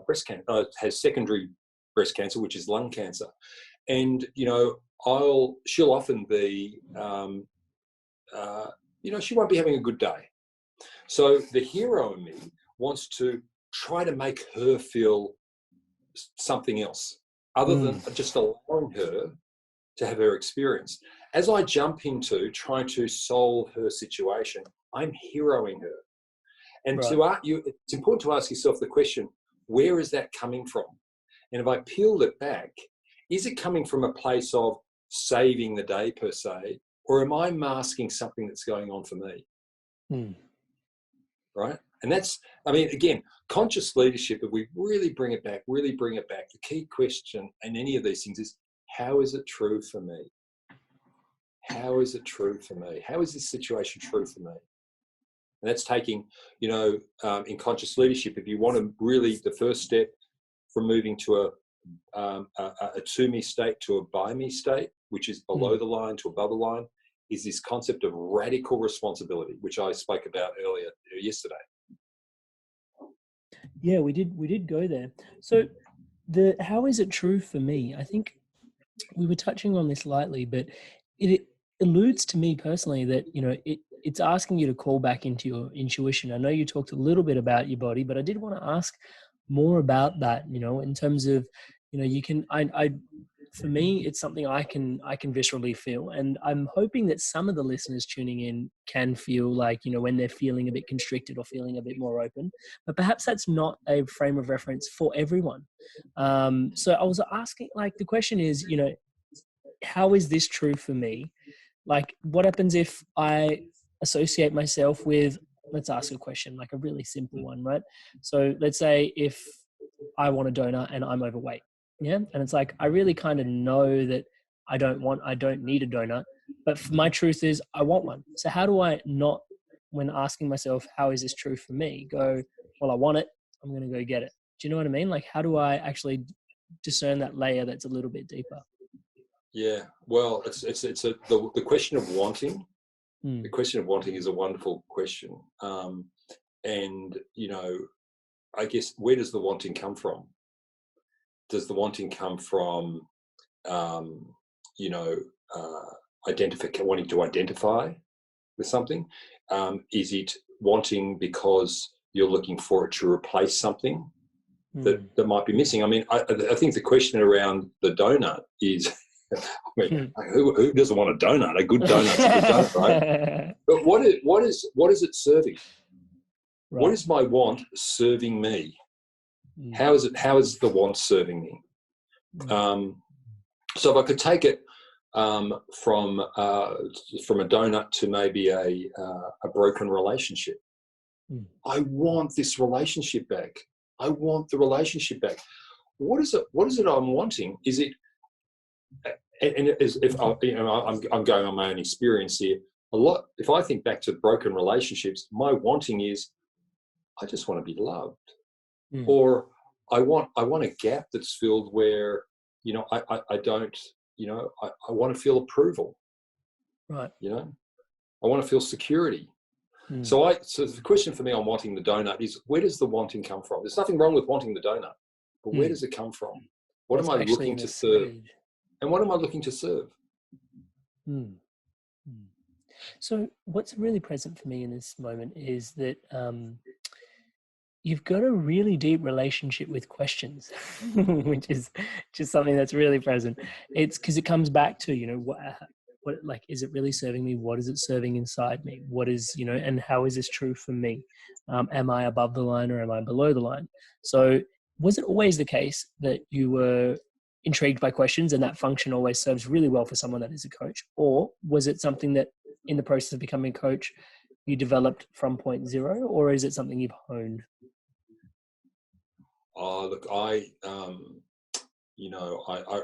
G: breast cancer, has secondary breast cancer, which is lung cancer, and she'll often be. She won't be having a good day. So the hero in me wants to try to make her feel something else other than just allowing her to have her experience. As I jump into trying to solve her situation, I'm heroing her. And it's important to ask yourself the question, where is that coming from? And if I peeled it back, is it coming from a place of saving the day per se, or am I masking something that's going on for me? Right? And that's, I mean, again, conscious leadership, if we really bring it back, the key question in any of these things is, how is it true for me? How is it true for me? How is this situation true for me? And that's taking, in conscious leadership, if you want to really, the first step from moving to a to me state to a by me state, which is below the line to above the line, is this concept of radical responsibility, which I spoke about earlier yesterday.
C: Yeah, we did go there. So how is it true for me? I think we were touching on this lightly, but it alludes to me personally that, it's asking you to call back into your intuition. I know you talked a little bit about your body, but I did want to ask more about that, in terms of, you can, for me, it's something I can viscerally feel. And I'm hoping that some of the listeners tuning in can feel like, when they're feeling a bit constricted or feeling a bit more open, but perhaps that's not a frame of reference for everyone. So I was asking, the question is, how is this true for me? Like, what happens if I associate myself with, let's ask a question, like a really simple one, right? So let's say if I want a donut and I'm overweight, yeah? And it's like, I really kind of know that I don't need a donut, but my truth is I want one. So how do I not, when asking myself, how is this true for me, go, well, I want it, I'm going to go get it. Do you know what I mean? Like, how do I actually discern that layer that's a little bit deeper?
G: Yeah, well, the question of wanting. The question of wanting is a wonderful question, and I guess, where does the wanting come from? Does the wanting come from, wanting to identify with something? Is it wanting because you're looking for it to replace something that might be missing? I mean, I think the question around the donut is, I mean, who doesn't want a donut? A good donut's a good donut, right? But what is it serving? Right. What is my want serving me? How is the want serving me? So if I could take it from a donut to maybe a broken relationship, I want this relationship back. I want the relationship back. What is it I'm wanting? Is it, and if I'm going on my own experience here, a lot. If I think back to broken relationships, my wanting is, I just want to be loved, or I want a gap that's filled where, I don't, I want to feel approval, right? I want to feel security. So the question for me on wanting the donut is, where does the wanting come from? There's nothing wrong with wanting the donut, but where does it come from? What am I looking to serve? And what am I looking to serve?
C: So what's really present for me in this moment is that you've got a really deep relationship with questions, which is just something that's really present. It's because it comes back to, what, like, is it really serving me? What is it serving inside me? What is, and how is this true for me? Am I above the line or am I below the line? So was it always the case that you were intrigued by questions and that function always serves really well for someone that is a coach? Or was it something that in the process of becoming a coach, you developed from point zero, or is it something you've honed?
G: Look, I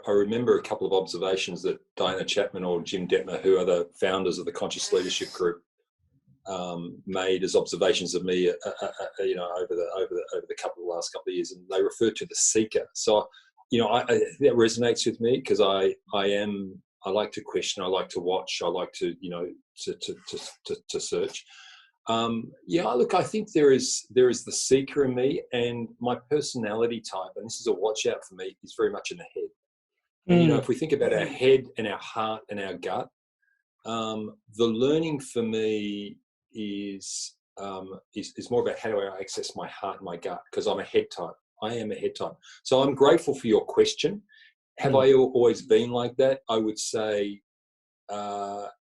G: remember a couple of observations that Diana Chapman or Jim Detmer, who are the founders of the Conscious Leadership Group, made as observations of me, over the last couple of years, and they referred to the seeker. So, that resonates with me because I like to question, I like to watch, I like to to search. Look, I think there is the seeker in me, and my personality type, and this is a watch out for me, is very much in the head. And if we think about our head and our heart and our gut, the learning for me is more about how do I access my heart and my gut, because I'm a head type. I am a head type. So I'm grateful for your question. Have I always been like that? I would say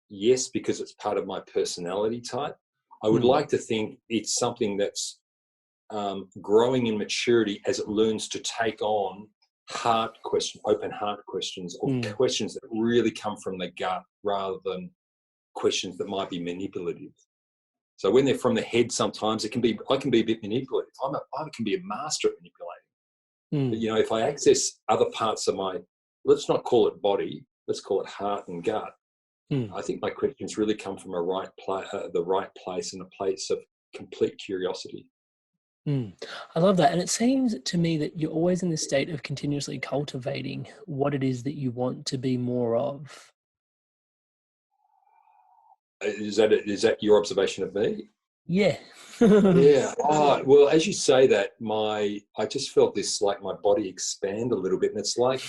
G: yes, because it's part of my personality type. I would like to think it's something that's growing in maturity as it learns to take on open heart questions, or questions that really come from the gut rather than questions that might be manipulative. So when they're from the head, sometimes I can be a bit manipulative. I can be a master at manipulating. But, you know, if I access other parts of my, let's not call it body, let's call it heart and gut. I think my questions really come from the right place and a place of complete curiosity.
C: I love that. And it seems to me that you're always in this state of continuously cultivating what it is that you want to be more of.
G: Is that your observation of me?
C: Yeah.
G: Yeah. Well, as you say that, I just felt this, like my body expand a little bit. And it's like,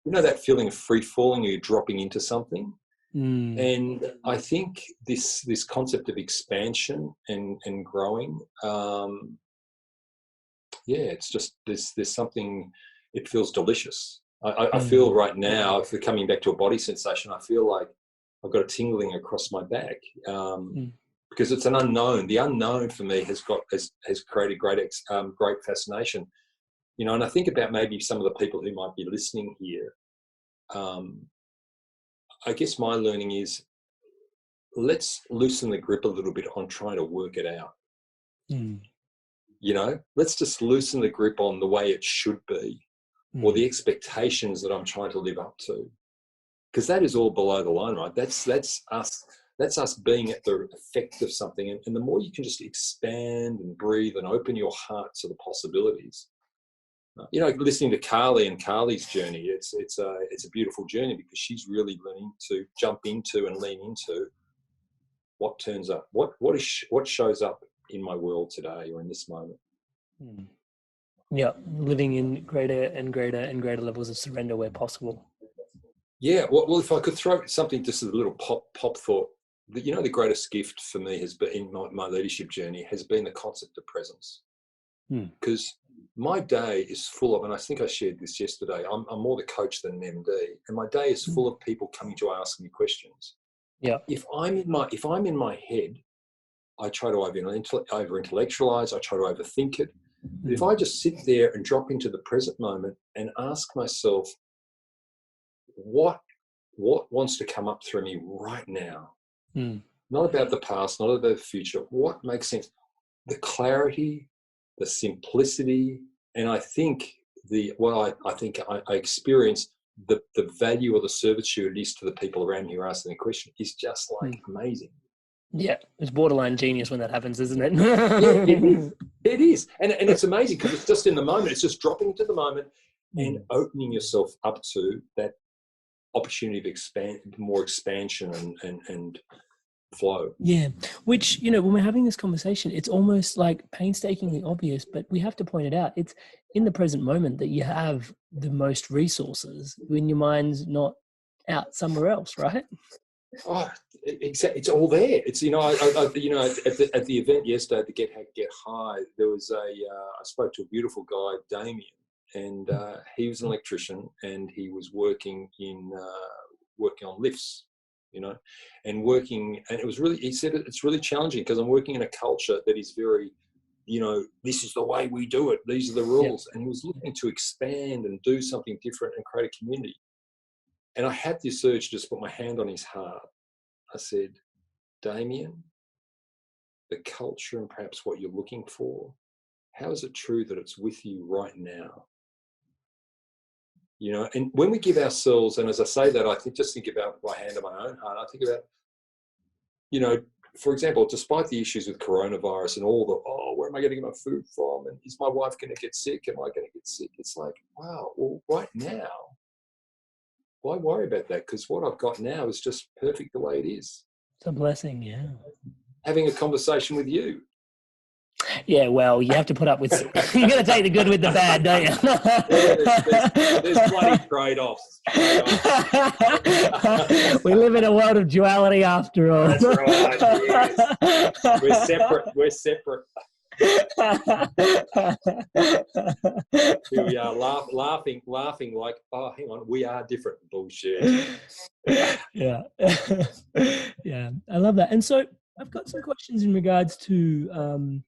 G: you know, that feeling of free falling, you're dropping into something. And I think this concept of expansion and growing, it's just there's something, it feels delicious. I feel right now, if we're coming back to a body sensation, I feel like I've got a tingling across my back because it's an unknown. The unknown for me has created great fascination, you know. And I think about maybe some of the people who might be listening here. I guess my learning is, let's loosen the grip a little bit on trying to work it out. You know, let's just loosen the grip on the way it should be, or the expectations that I'm trying to live up to, because that is all below the line, right? That's us being at the effect of something, and the more you can just expand and breathe and open your heart to the possibilities. You know, listening to Carly and Carly's journey, it's a beautiful journey, because she's really learning to jump into and lean into what turns up, what shows up in my world today or in this moment.
C: Yeah, living in greater and greater and greater levels of surrender where possible.
G: Yeah, well, if I could throw something, just a little pop thought, you know, the greatest gift for me has been in my leadership journey has been the concept of presence, because my day is full of, and I think I shared this yesterday, I'm more the coach than an MD, and my day is full of people coming to ask me questions. Yeah. If I'm in my head, I try to over-intellectualize, I try to overthink it. But if I just sit there and drop into the present moment and ask myself, what wants to come up through me right now? Not about the past, not about the future. What makes sense? The clarity, the simplicity, and I think I experience the value or the servitude it is to the people around me who are asking the question is just like amazing.
C: Yeah, it's borderline genius when that happens, isn't it?
G: Yeah, it is. And it's amazing because it's just in the moment. It's just dropping into the moment and opening yourself up to that opportunity of more expansion and flow.
C: Yeah, which, you know, when we're having this conversation, it's almost like painstakingly obvious, but we have to point it out. It's in the present moment that you have the most resources when your mind's not out somewhere else, right?
G: Oh, exactly. It's all there. It's, you know, I you know, at the event yesterday, the Get High, there was I spoke to a beautiful guy, Damien, and he was an electrician, and he was working on lifts, you know, and it was really, he said it's really challenging because I'm working in a culture that is very, you know, this is the way we do it, these are the rules. And he was looking to expand and do something different and create a community. And I had this urge to just put my hand on his heart. I said, Damien, the culture and perhaps what you're looking for, how is it true that it's with you right now? You know, and when we give ourselves, and as I say that, I just think about my hand on my own heart. I think about, you know, for example, despite the issues with coronavirus and all the, where am I going to get my food from? And is my wife going to get sick? Am I going to get sick? It's like, wow, well, right now, why worry about that? Because what I've got now is just perfect the way it is.
C: It's a blessing, yeah.
G: Having a conversation with you.
C: Yeah, well, you have to put up with, you got to take the good with the bad, don't you?
G: There's bloody trade-offs.
C: We live in a world of duality after all.
G: That's right, yes. We're separate. Here we are laughing like, oh, hang on, we are different. Bullshit.
C: Yeah. Yeah, I love that. And so I've got some questions in regards to,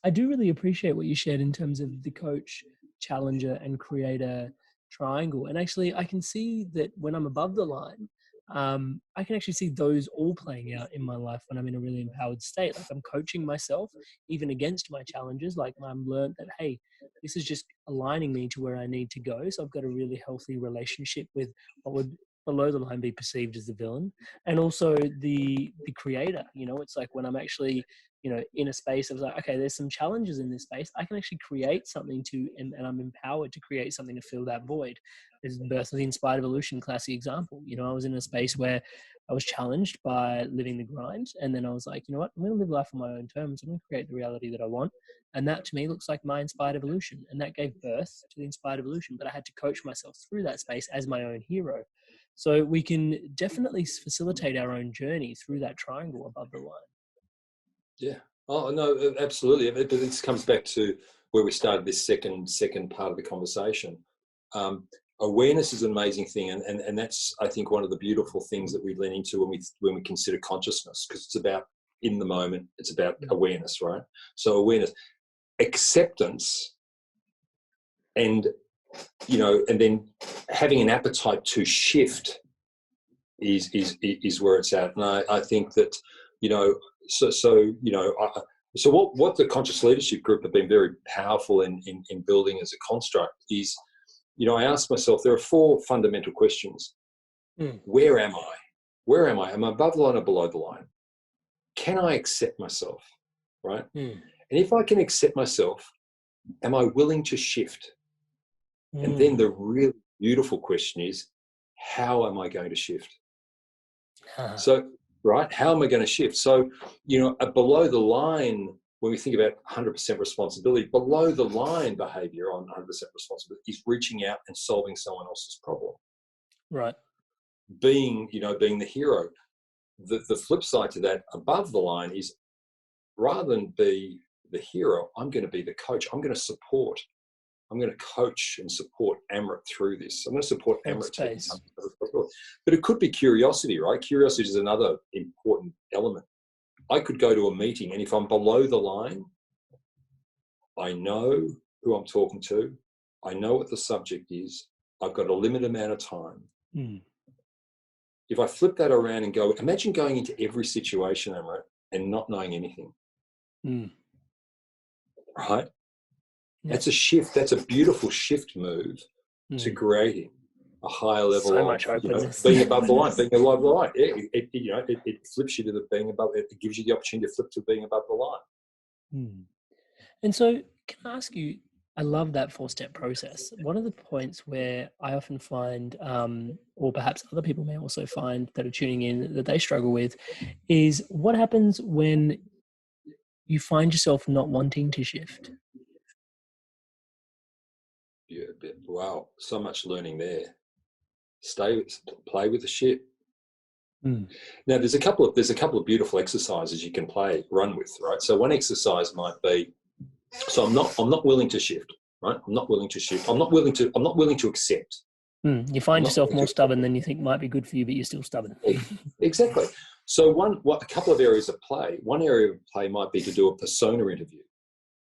C: I do really appreciate what you shared in terms of the coach, challenger, and creator triangle. And actually, I can see that when I'm above the line, I can actually see those all playing out in my life when I'm in a really empowered state. Like I'm coaching myself, even against my challenges. Like I'm learned that, hey, this is just aligning me to where I need to go. So I've got a really healthy relationship with what would below the line be perceived as the villain, and also the creator. You know, it's like when I'm actually, you know, in a space of like, okay, there's some challenges in this space. I can actually create something and I'm empowered to create something to fill that void. There's the birth of the Inspired Evolution, classic example. You know, I was in a space where I was challenged by living the grind. And then I was like, you know what, I'm going to live life on my own terms. I'm going to create the reality that I want. And that to me looks like my inspired evolution. And that gave birth to the inspired evolution. But I had to coach myself through that space as my own hero. So we can definitely facilitate our own journey through that triangle above the line.
G: Yeah. Oh no, absolutely. But this comes back to where we started this second part of the conversation. Awareness is an amazing thing, and that's, I think, one of the beautiful things that we lean into when we consider consciousness, because it's about in the moment. It's about awareness, right? So awareness, acceptance, and and then having an appetite to shift is where it's at. And I think that So what the Conscious Leadership Group have been very powerful in building as a construct is, I asked myself, there are 4 fundamental questions. Where am I? Where am I? Am I above the line or below the line? Can I accept myself? Right? And if I can accept myself, am I willing to shift? And then the really beautiful question is, how am I going to shift? So, right, how am I going to shift? So, below the line, when we think about 100% responsibility, below the line behavior on 100% responsibility is reaching out and solving someone else's problem.
C: Right.
G: Being the hero. The flip side to that, above the line, is rather than be the hero, I'm going to be the coach. I'm going to coach and support Amrit through this. I'm going to support Amrit. But it could be curiosity, right? Curiosity is another important element. I could go to a meeting, and if I'm below the line, I know who I'm talking to. I know what the subject is. I've got a limited amount of time. If I flip that around and go, imagine going into every situation, Amrit, and not knowing anything. Right? Yep. That's a shift. That's a beautiful shift move to creating a higher level
C: so much openness.
G: Being above the line, being above the line. Yeah, it flips you to the being above. It gives you the opportunity to flip to being above the line.
C: And so, can I ask you? I love that 4-step process. One of the points where I often find, or perhaps other people may also find that are tuning in that they struggle with, is what happens when you find yourself not wanting to shift.
G: Yeah, wow, so much learning there. Play with the shit. Now, there's a couple of beautiful exercises you can run with, right? So one exercise might be, so I'm not willing to shift, right? I'm not willing to shift. I'm not willing to accept.
C: You find yourself more stubborn than you think might be good for you, but you're still stubborn.
G: Exactly. So a couple of areas of play. One area of play might be to do a persona interview.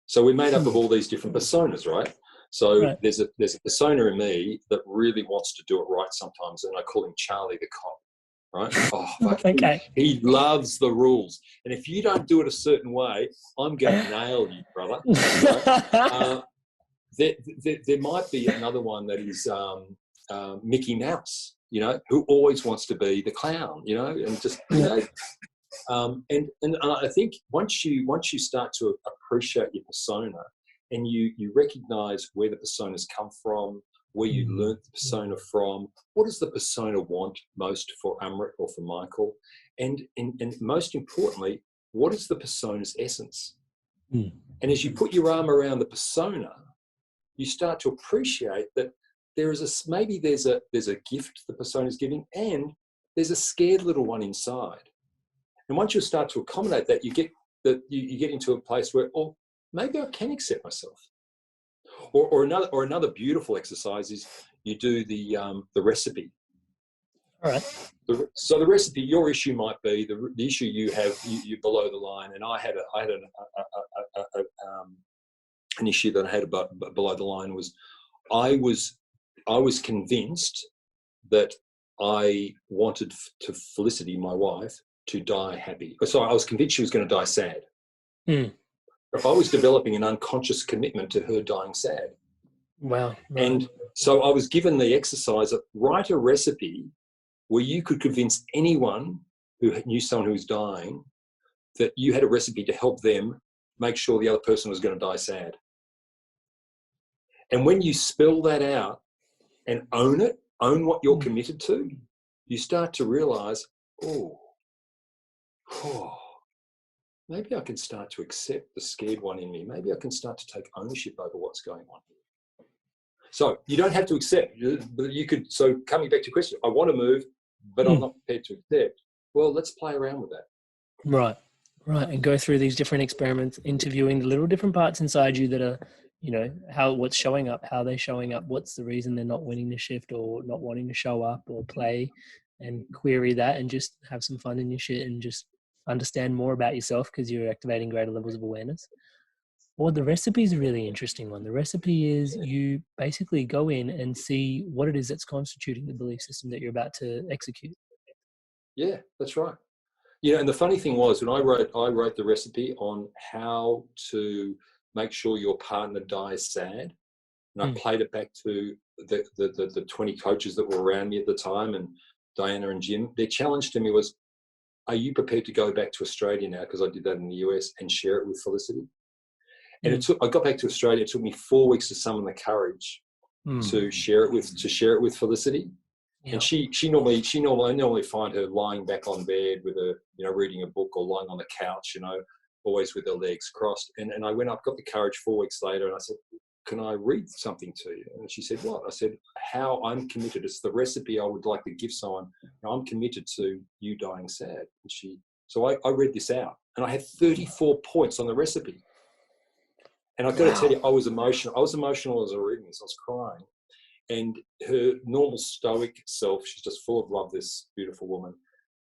G: So we're made up of all these different personas, right? So there's a persona in me that really wants to do it right sometimes, and I call him Charlie the cop, right? Oh,
C: okay.
G: He loves the rules, and if you don't do it a certain way, I'm going to nail you, brother. Right? There might be another one that is Mickey Mouse, who always wants to be the clown, and just and I think once you start to appreciate your persona, and you recognize where the personas come from, where you learnt the persona from, what does the persona want most for Amrit or for Michael, and most importantly, what is the persona's essence? And as you put your arm around the persona, you start to appreciate that there's a gift the persona is giving, and there's a scared little one inside. And once you start to accommodate that, you get into a place where, maybe I can accept myself. Or another beautiful exercise is you do the recipe.
C: All right.
G: So the recipe, your issue might be the issue you have, you below the line, and I had an issue that I had below the line was I was convinced that I wanted Felicity, my wife, to die happy. So I was convinced she was going to die sad. I was developing an unconscious commitment to her dying sad.
C: Wow. Right.
G: And so I was given the exercise of write a recipe where you could convince anyone who knew someone who was dying that you had a recipe to help them make sure the other person was going to die sad. And when you spell that out and own what you're committed to, you start to realize, maybe I can start to accept the scared one in me. Maybe I can start to take ownership over what's going on here. So you don't have to accept, but you could. So coming back to your question, I want to move, but I'm not prepared to accept. Well, let's play around with that.
C: Right. And go through these different experiments, interviewing the little different parts inside you that are, what's showing up, how they're showing up, what's the reason they're not winning the shift or not wanting to show up or play, and query that and just have some fun in your shit and just understand more about yourself because you're activating greater levels of awareness. Or the recipe is a really interesting one. The recipe is you basically go in and see what it is that's constituting the belief system that you're about to execute.
G: Yeah, that's right. And the funny thing was when I wrote the recipe on how to make sure your partner dies sad, and I played it back to the 20 coaches that were around me at the time and Diana and Jim. Their challenge to me was, are you prepared to go back to Australia now? Because I did that in the US and share it with Felicity. And I got back to Australia. It took me 4 weeks to summon the courage to share it with Felicity. Yeah. And she normally find her lying back on bed with a reading a book or lying on the couch, always with her legs crossed. And I went up, got the courage 4 weeks later, and I said, "Can I read something to you?" And she said, "What?" I said, "How I'm committed. It's the recipe I would like to give someone. I'm committed to you dying sad." And so I read this out, and I had 34 points on the recipe. And I've got to tell you, I was emotional. I was emotional as I was reading this. I was crying. And her normal stoic self, she's just full of love, this beautiful woman.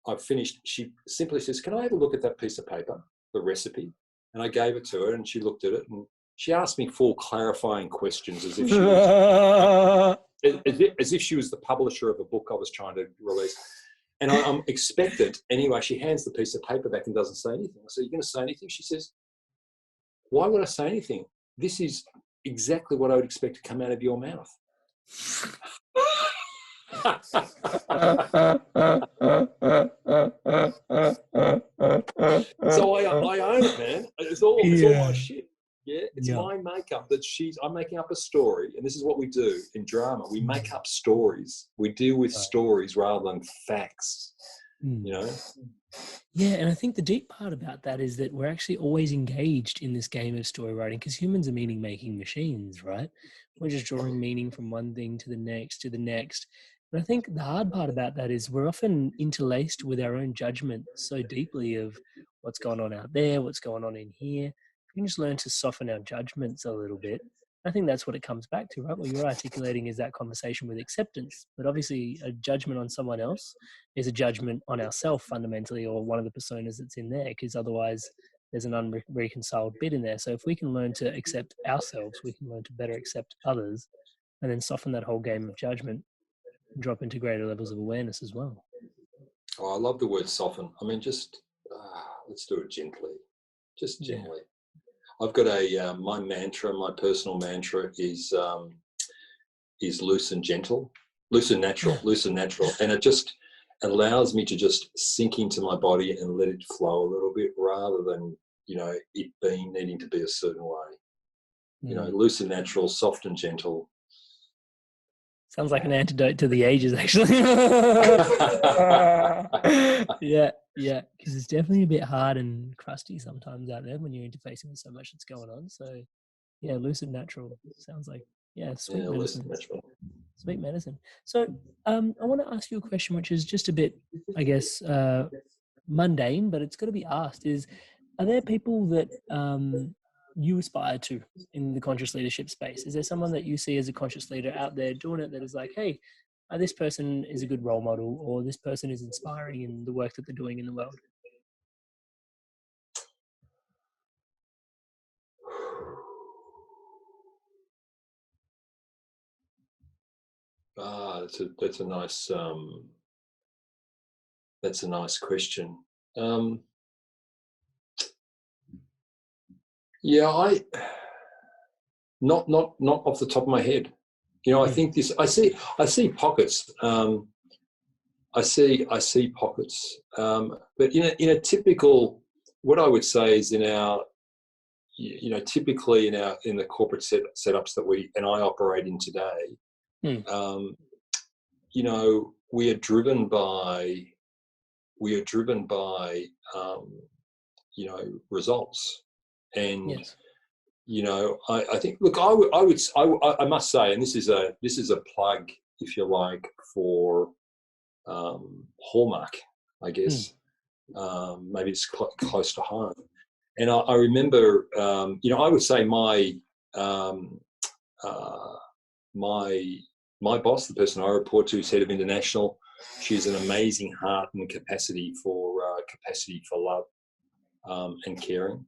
G: I've finished. She simply says, "Can I have a look at that piece of paper, the recipe?" And I gave it to her, and she looked at it, and she asked me 4 clarifying questions as if she was, as if she was the publisher of a book I was trying to release. And I'm expected. Anyway, she hands the piece of paper back and doesn't say anything. I said, "Are you going to say anything?" She says, "Why would I say anything? This is exactly what I would expect to come out of your mouth." So I own it, man. It's all my shit. Yeah, it's my makeup that I'm making up a story, and this is what we do in drama. We make up stories. We deal with stories rather than facts.
C: Yeah, and I think the deep part about that is that we're actually always engaged in this game of story writing because humans are meaning-making machines, right? We're just drawing meaning from one thing to the next to the next. And I think the hard part about that is we're often interlaced with our own judgment so deeply of what's going on out there, what's going on in here. If we can just learn to soften our judgments a little bit, I think that's what it comes back to, right? What you're articulating is that conversation with acceptance. But obviously a judgment on someone else is a judgment on ourselves fundamentally, or one of the personas that's in there, because otherwise there's an unreconciled bit in there. So if we can learn to accept ourselves, we can learn to better accept others, and then soften that whole game of judgment and drop into greater levels of awareness as well.
G: Oh, I love the word soften. I mean, just let's do it gently, just gently. I've got my mantra, my personal mantra is loose and gentle, loose and natural, and it just allows me to just sink into my body and let it flow a little bit, rather than it needing to be a certain way. Loose and natural, soft and gentle.
C: Sounds like an antidote to the ages, actually. Yeah, because it's definitely a bit hard and crusty sometimes out there when you're interfacing with so much that's going on. So, yeah, lucid natural sounds like, sweet medicine. Sweet medicine. So, I want to ask you a question, which is just a bit, I guess, mundane, but it's got to be asked: are there people that you aspire to in the conscious leadership space? Is there someone that you see as a conscious leader out there doing it that is like, hey, this person is a good role model, or this person is inspiring in the work that they're doing in the world?
G: That's a nice question. Yeah, not off the top of my head. I think this. I see pockets. I see pockets. But in a typical, what I would say is in our, typically in the corporate setups that we and I operate in today, we are driven by results. And
C: Yes.
G: I think, look, I must say, and this is a plug, if you like, for Hallmark, I guess. Maybe it's close to home. And I remember, I would say my boss, the person I report to, is head of international. She has an amazing heart and capacity for love and caring.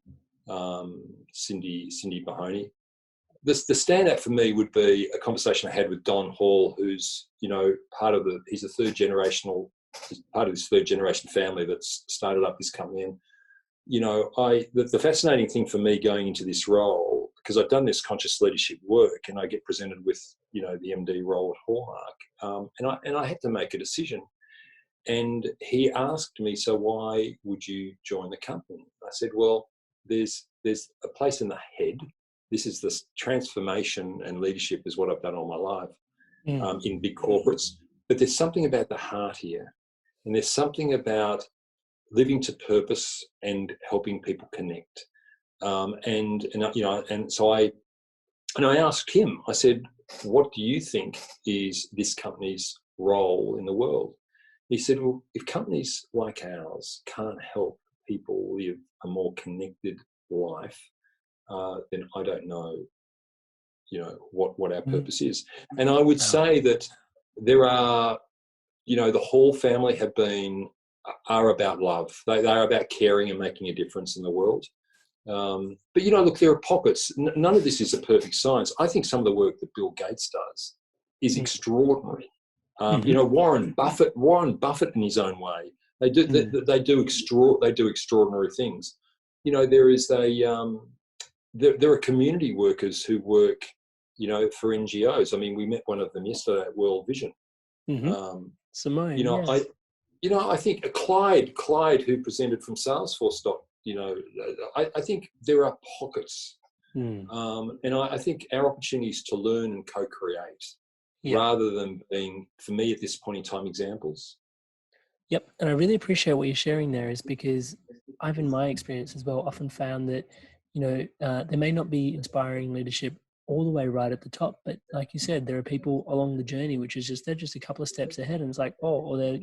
G: Cindy Mahoney. The standout for me would be a conversation I had with Don Hall, who's he's part of this third generation family that's started up this company. And the fascinating thing for me going into this role, because I've done this conscious leadership work and I get presented with the MD role at Hallmark, and I had to make a decision. And he asked me, so why would you join the company? I said, well, there's a place in the head. This is this transformation, and leadership is what I've done all my life in big corporates. But there's something about the heart here, and there's something about living to purpose and helping people connect. And so I asked him. I said, what do you think is this company's role in the world? He said, well, if companies like ours can't help people live a more connected life, then I don't know, what our purpose is. And I would say that there are, the Hall family are about love. They are about caring and making a difference in the world. But look, there are pockets. None of this is a perfect science. I think some of the work that Bill Gates does is extraordinary. Warren Buffett in his own way, they do extraordinary things. There is there are community workers who work, for NGOs. I mean, we met one of them yesterday at World Vision.
C: Simone,
G: I think Clyde, who presented from Salesforce. I think there are pockets, and I think our opportunity is to learn and co-create. Rather than being, for me at this point in time, examples.
C: Yep. And I really appreciate what you're sharing there, is because I've, in my experience as well, often found that, there may not be inspiring leadership all the way right at the top, but like you said, there are people along the journey, which is they're just a couple of steps ahead, and it's like, or they're,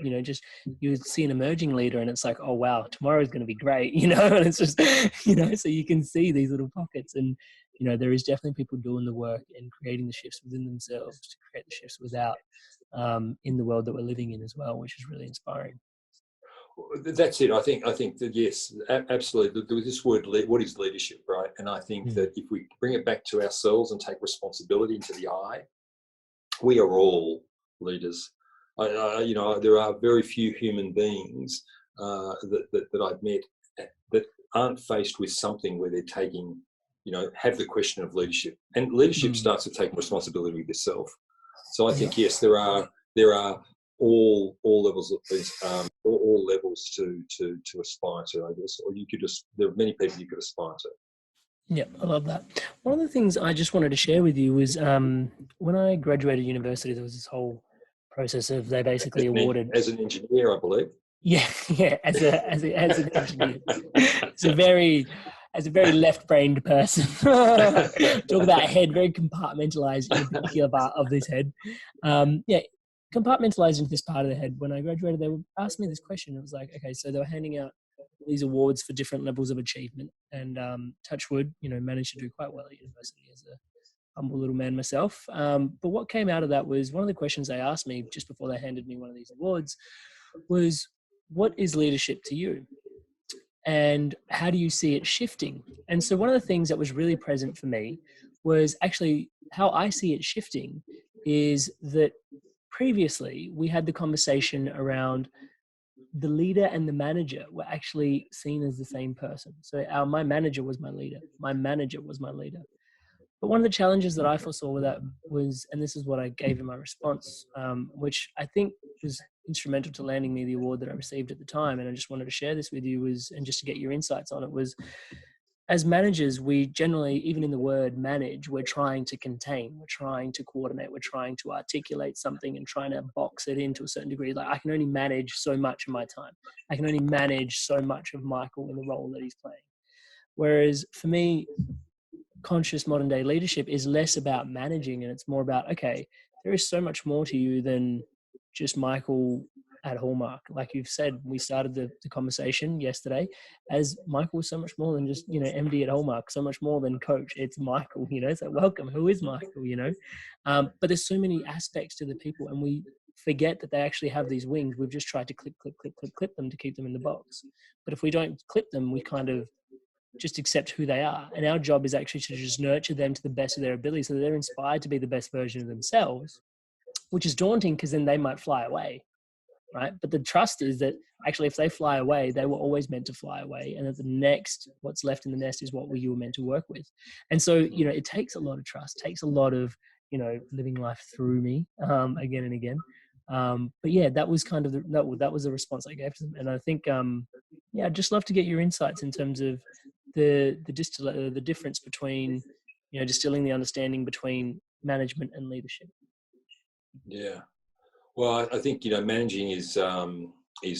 C: you see an emerging leader and it's like, oh, wow, tomorrow's going to be great, and it's just, so you can see these little pockets. And, there is definitely people doing the work and creating the shifts within themselves to create the shifts without in the world that we're living in as well, which is really inspiring.
G: That's it. I think that, yes, absolutely. There was this word, what is leadership, right? And I think that if we bring it back to ourselves and take responsibility into the I, we are all leaders. There are very few human beings that I've met that aren't faced with something where they're taking, have the question of leadership. And leadership starts with taking responsibility with yourself. So I think, yes, there are all levels of these, all levels to aspire to, I guess, or there are many people you could aspire to.
C: Yeah, I love that. One of the things I just wanted to share with you was when I graduated university, there was this whole process of they basically awarded
G: as an engineer, I believe.
C: Yeah, as an engineer, as a very left-brained person. Talk about head, very compartmentalized in a particular part of this head. Compartmentalized into this part of the head. When I graduated, they asked me this question. It was like, okay, so they were handing out these awards for different levels of achievement, and touch wood, managed to do quite well at university as a humble little man myself. But what came out of that was one of the questions they asked me just before they handed me one of these awards was, what is leadership to you? And how do you see it shifting? And so one of the things that was really present for me was actually how I see it shifting is that previously we had the conversation around the leader and the manager were actually seen as the same person. So my manager was my leader. My manager was my leader. But one of the challenges that I foresaw with that was, and this is what I gave in my response, which I think was instrumental to landing me the award that I received at the time, and I just wanted to share this with you, and just to get your insights on it, was as managers, we generally, even in the word manage, we're trying to contain, we're trying to coordinate, we're trying to articulate something and trying to box it into a certain degree. Like, I can only manage so much of my time. I can only manage so much of Michael in the role that he's playing. Whereas for me, conscious modern day leadership is less about managing, and it's more about, okay, there is so much more to you than just Michael at Hallmark. Like you've said, we started the conversation yesterday as Michael was so much more than just, MD at Hallmark, so much more than coach. It's Michael, it's like, welcome, who is Michael, but there's so many aspects to the people, and we forget that they actually have these wings. We've just tried to clip them to keep them in the box. But if we don't clip them, we kind of just accept who they are. And our job is actually to just nurture them to the best of their ability so that they're inspired to be the best version of themselves, which is daunting because then they might fly away, right? But the trust is that actually if they fly away, they were always meant to fly away, and that the next, what's left in the nest is what you were meant to work with. And so, it takes a lot of trust, takes a lot of, living life through me again and again. But yeah, that was kind of that was the response I gave to them. And I think, I'd just love to get your insights in terms of the difference between, distilling the understanding between management and leadership.
G: Yeah. Well, I think, managing is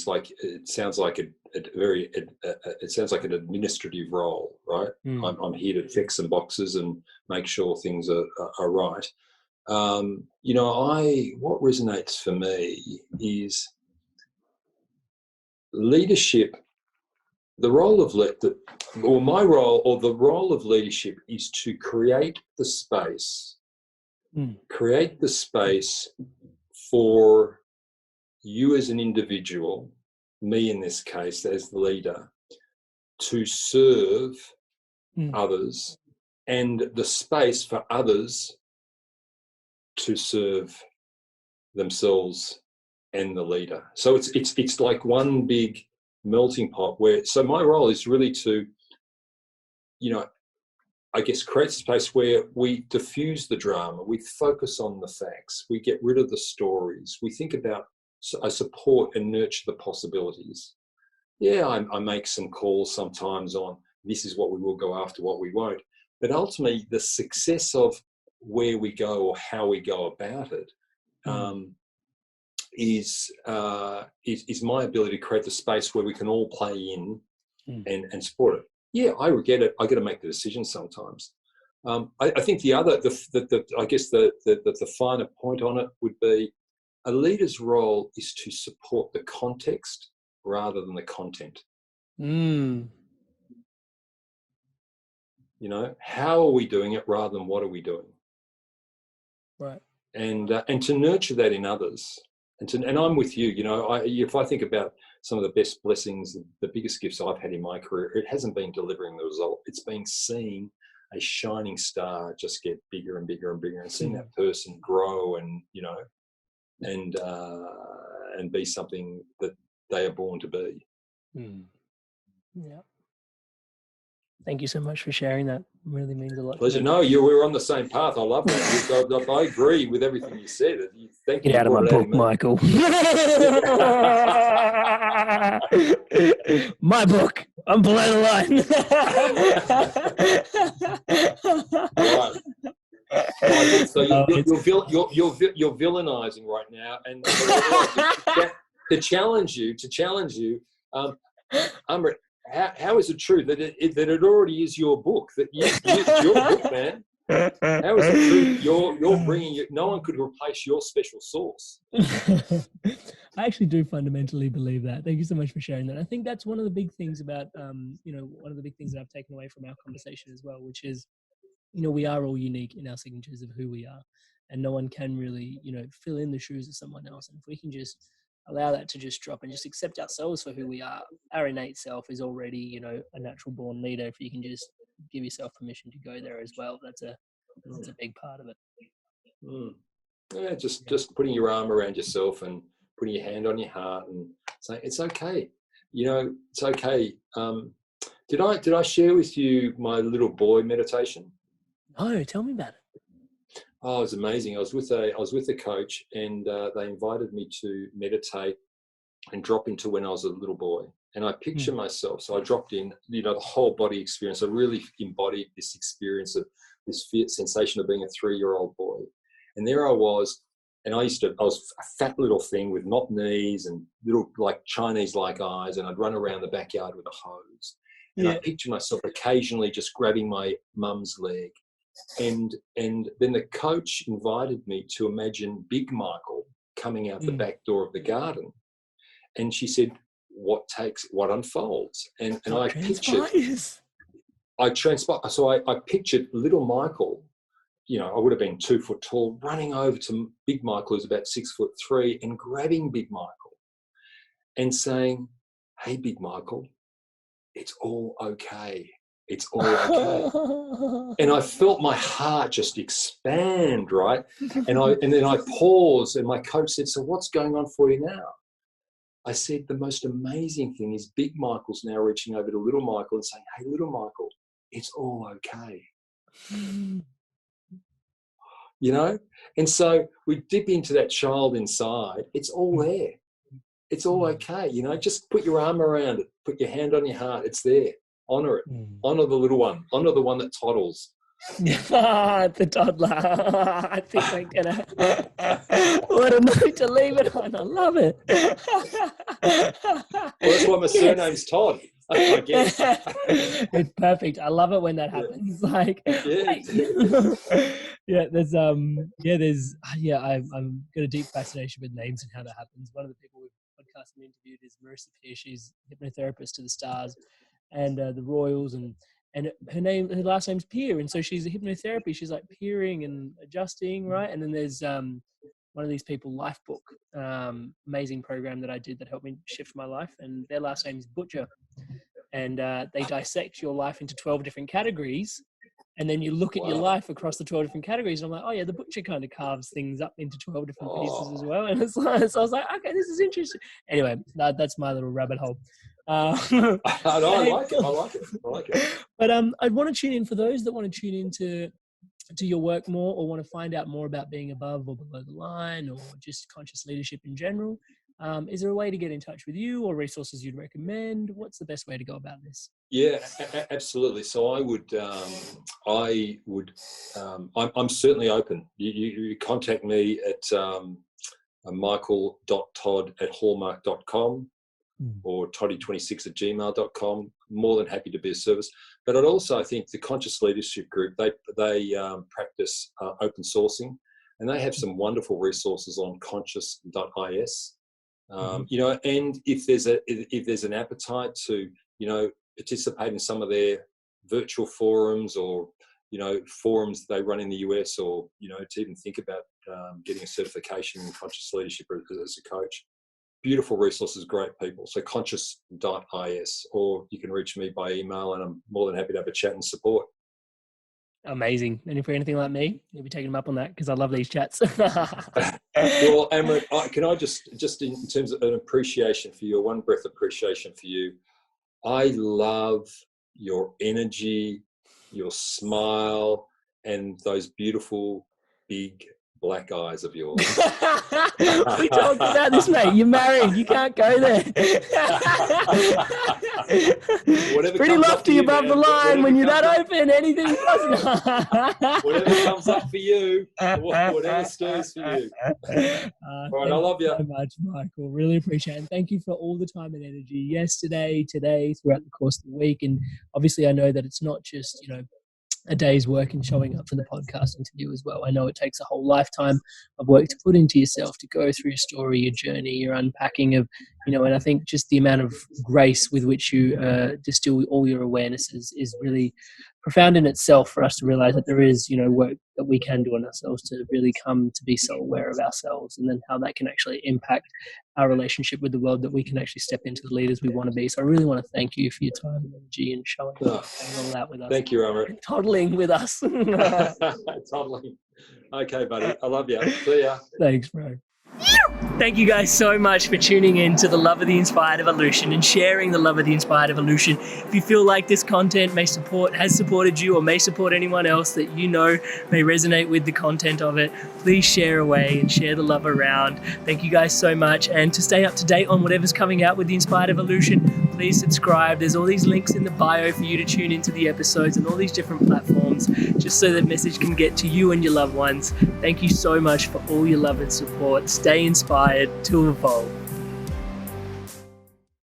G: like, it sounds like it sounds like an administrative role, right? I'm here to tick some boxes and make sure things are right. What resonates for me is leadership. The role of my role, or the role of leadership, is to create the space for you as an individual, me in this case as the leader, to serve others, and the space for others to serve themselves and the leader. So it's like one big melting pot so my role is really to, I guess, create a space where we diffuse the drama, we focus on the facts, we get rid of the stories, we think about, I support and nurture the possibilities. Yeah, I make some calls sometimes on this is what we will go after, what we won't. But ultimately, the success of where we go or how we go about it is my ability to create the space where we can all play in and support it. Yeah, I get it. I got to make the decision sometimes. I think the finer point on it would be, a leader's role is to support the context rather than the content. How are we doing it rather than what are we doing?
C: Right.
G: And to nurture that in others. And I'm with you. If I think about some of the best blessings, the biggest gifts I've had in my career, it hasn't been delivering the result. It's been seeing a shining star just get bigger and bigger and bigger, and seeing that person grow and and be something that they are born to be.
C: Yeah. Thank you so much for sharing that. It really means a lot.
G: Pleasure. No, we're on the same path. I love that. I agree with everything you said. Thank you.
C: Get out of my book, Michael. My book. I'm below the
G: line. Right. So you're villainizing right now, and to challenge you, Amrit, how is it true that it already is your book? That it's your book, man? How is it true? You're bringing it. No one could replace your special sauce.
C: I actually do fundamentally believe that. Thank you so much for sharing that. I think that's one of the big things about, one of the big things that I've taken away from our conversation as well, which is, we are all unique in our signatures of who we are, and no one can really, fill in the shoes of someone else. And if we can just allow that to just drop and just accept ourselves for who we are, our innate self is already, a natural born leader. If you can just give yourself permission to go there as well, that's a big part of it.
G: Yeah, just putting your arm around yourself and putting your hand on your heart and saying it's okay. It's okay. Did I share with you my little boy meditation?
C: No, tell me about it.
G: Oh, it was amazing. I was with a coach, and they invited me to meditate and drop into when I was a little boy. And I picture myself. So I dropped in, the whole body experience. I really embodied this experience of this sensation of being a 3-year-old boy. And there I was, and I was a fat little thing with not knees and little like Chinese-like eyes, and I'd run around the backyard with a hose. And I picture myself occasionally just grabbing my mum's leg. And then the coach invited me to imagine Big Michael coming out the back door of the garden. And she said, what unfolds? And I pictured, so I pictured little Michael, I would have been 2 foot tall, running over to Big Michael, who's about 6'3", and grabbing Big Michael and saying, hey, Big Michael, it's all okay. It's all okay. And I felt my heart just expand, right? And then I paused, and my coach said, so what's going on for you now? I said, the most amazing thing is Big Michael's now reaching over to little Michael and saying, hey, little Michael, it's all okay. And so we dip into that child inside. It's all there. It's all okay. Just put your arm around it, put your hand on your heart. It's there. Honor it. Honor the little one. Honor the one that toddles.
C: The toddler. I think I'm gonna. What a note to leave it on. I love it.
G: Well, that's why my surname's Todd. I guess.
C: It's perfect. I love it when that happens. Like, I've got a deep fascination with names and how that happens. One of the people we've podcast and interviewed is Marissa Peer. She's a hypnotherapist to the Stars and the Royals, and her last name's Peer, and so she's a hypnotherapy. She's like peering and adjusting, right? And then there's one of these people, Lifebook, amazing program that I did that helped me shift my life, and their last name's Butcher, and they dissect your life into 12 different categories, and then you look at your life across the 12 different categories, and I'm like, oh yeah, the Butcher kind of carves things up into 12 different pieces as well, and it's like, so I was like, okay, this is interesting. Anyway, that's my little rabbit hole.
G: I like it.
C: But I'd want to tune in, for those that want to tune into your work more, or want to find out more about being above or below the line, or just conscious leadership in general. Is there a way to get in touch with you, or resources you'd recommend? What's the best way to go about this?
G: Yeah, absolutely. So I'm certainly open. You contact me at michael.todd@hallmark.com or toddy26@gmail.com. More than happy to be of service. But I'd also, I think, the Conscious Leadership Group, they practice open sourcing, and they have some wonderful resources on conscious.is. And if there's an appetite to, participate in some of their virtual forums, or, forums they run in the US, or, to even think about getting a certification in conscious leadership as a coach. Beautiful resources, great people. So conscious.is, or you can reach me by email, and I'm more than happy to have a chat and support.
C: Amazing. And if you're anything like me, you'll be taking them up on that, because I love these chats.
G: Well, Amrit, can I just in terms of an appreciation for you, a one breath appreciation for you, I love your energy, your smile, and those beautiful, big, black eyes of yours.
C: We talked about this, mate. You're married. You can't go there. It's pretty lofty above the line when you're that open. Anything doesn't.
G: Whatever comes up for you, whatever stirs for you. All right, I love you
C: so much, Michael. Really appreciate it. And thank you for all the time and energy yesterday, today, throughout the course of the week. And obviously, I know that it's not just, a day's work in showing up for the podcast interview as well. I know it takes a whole lifetime of work to put into yourself, to go through your story, your journey, your unpacking of, and I think just the amount of grace with which you distill all your awarenesses is really profound in itself for us to realize that there is, work that we can do on ourselves to really come to be so aware of ourselves, and then how that can actually impact our relationship with the world, that we can actually step into the leaders we want to be. So I really want to thank you for your time and energy and showing up and all that with us.
G: Thank you, Amrit.
C: Toddling with us.
G: Toddling. Okay, buddy. I love you. See ya.
C: Thanks, bro. Thank you guys so much for tuning in to the Love of the Inspired Evolution and sharing the love of the Inspired Evolution. If you feel like this content has supported you or may support anyone else that may resonate with the content of it, please share away and share the love around. Thank you guys so much. And to stay up to date on whatever's coming out with the Inspired Evolution, please subscribe. There's all these links in the bio for you to tune into the episodes and all these different platforms, just so that message can get to you and your loved ones. Thank you so much for all your love and support. Stay inspired to evolve.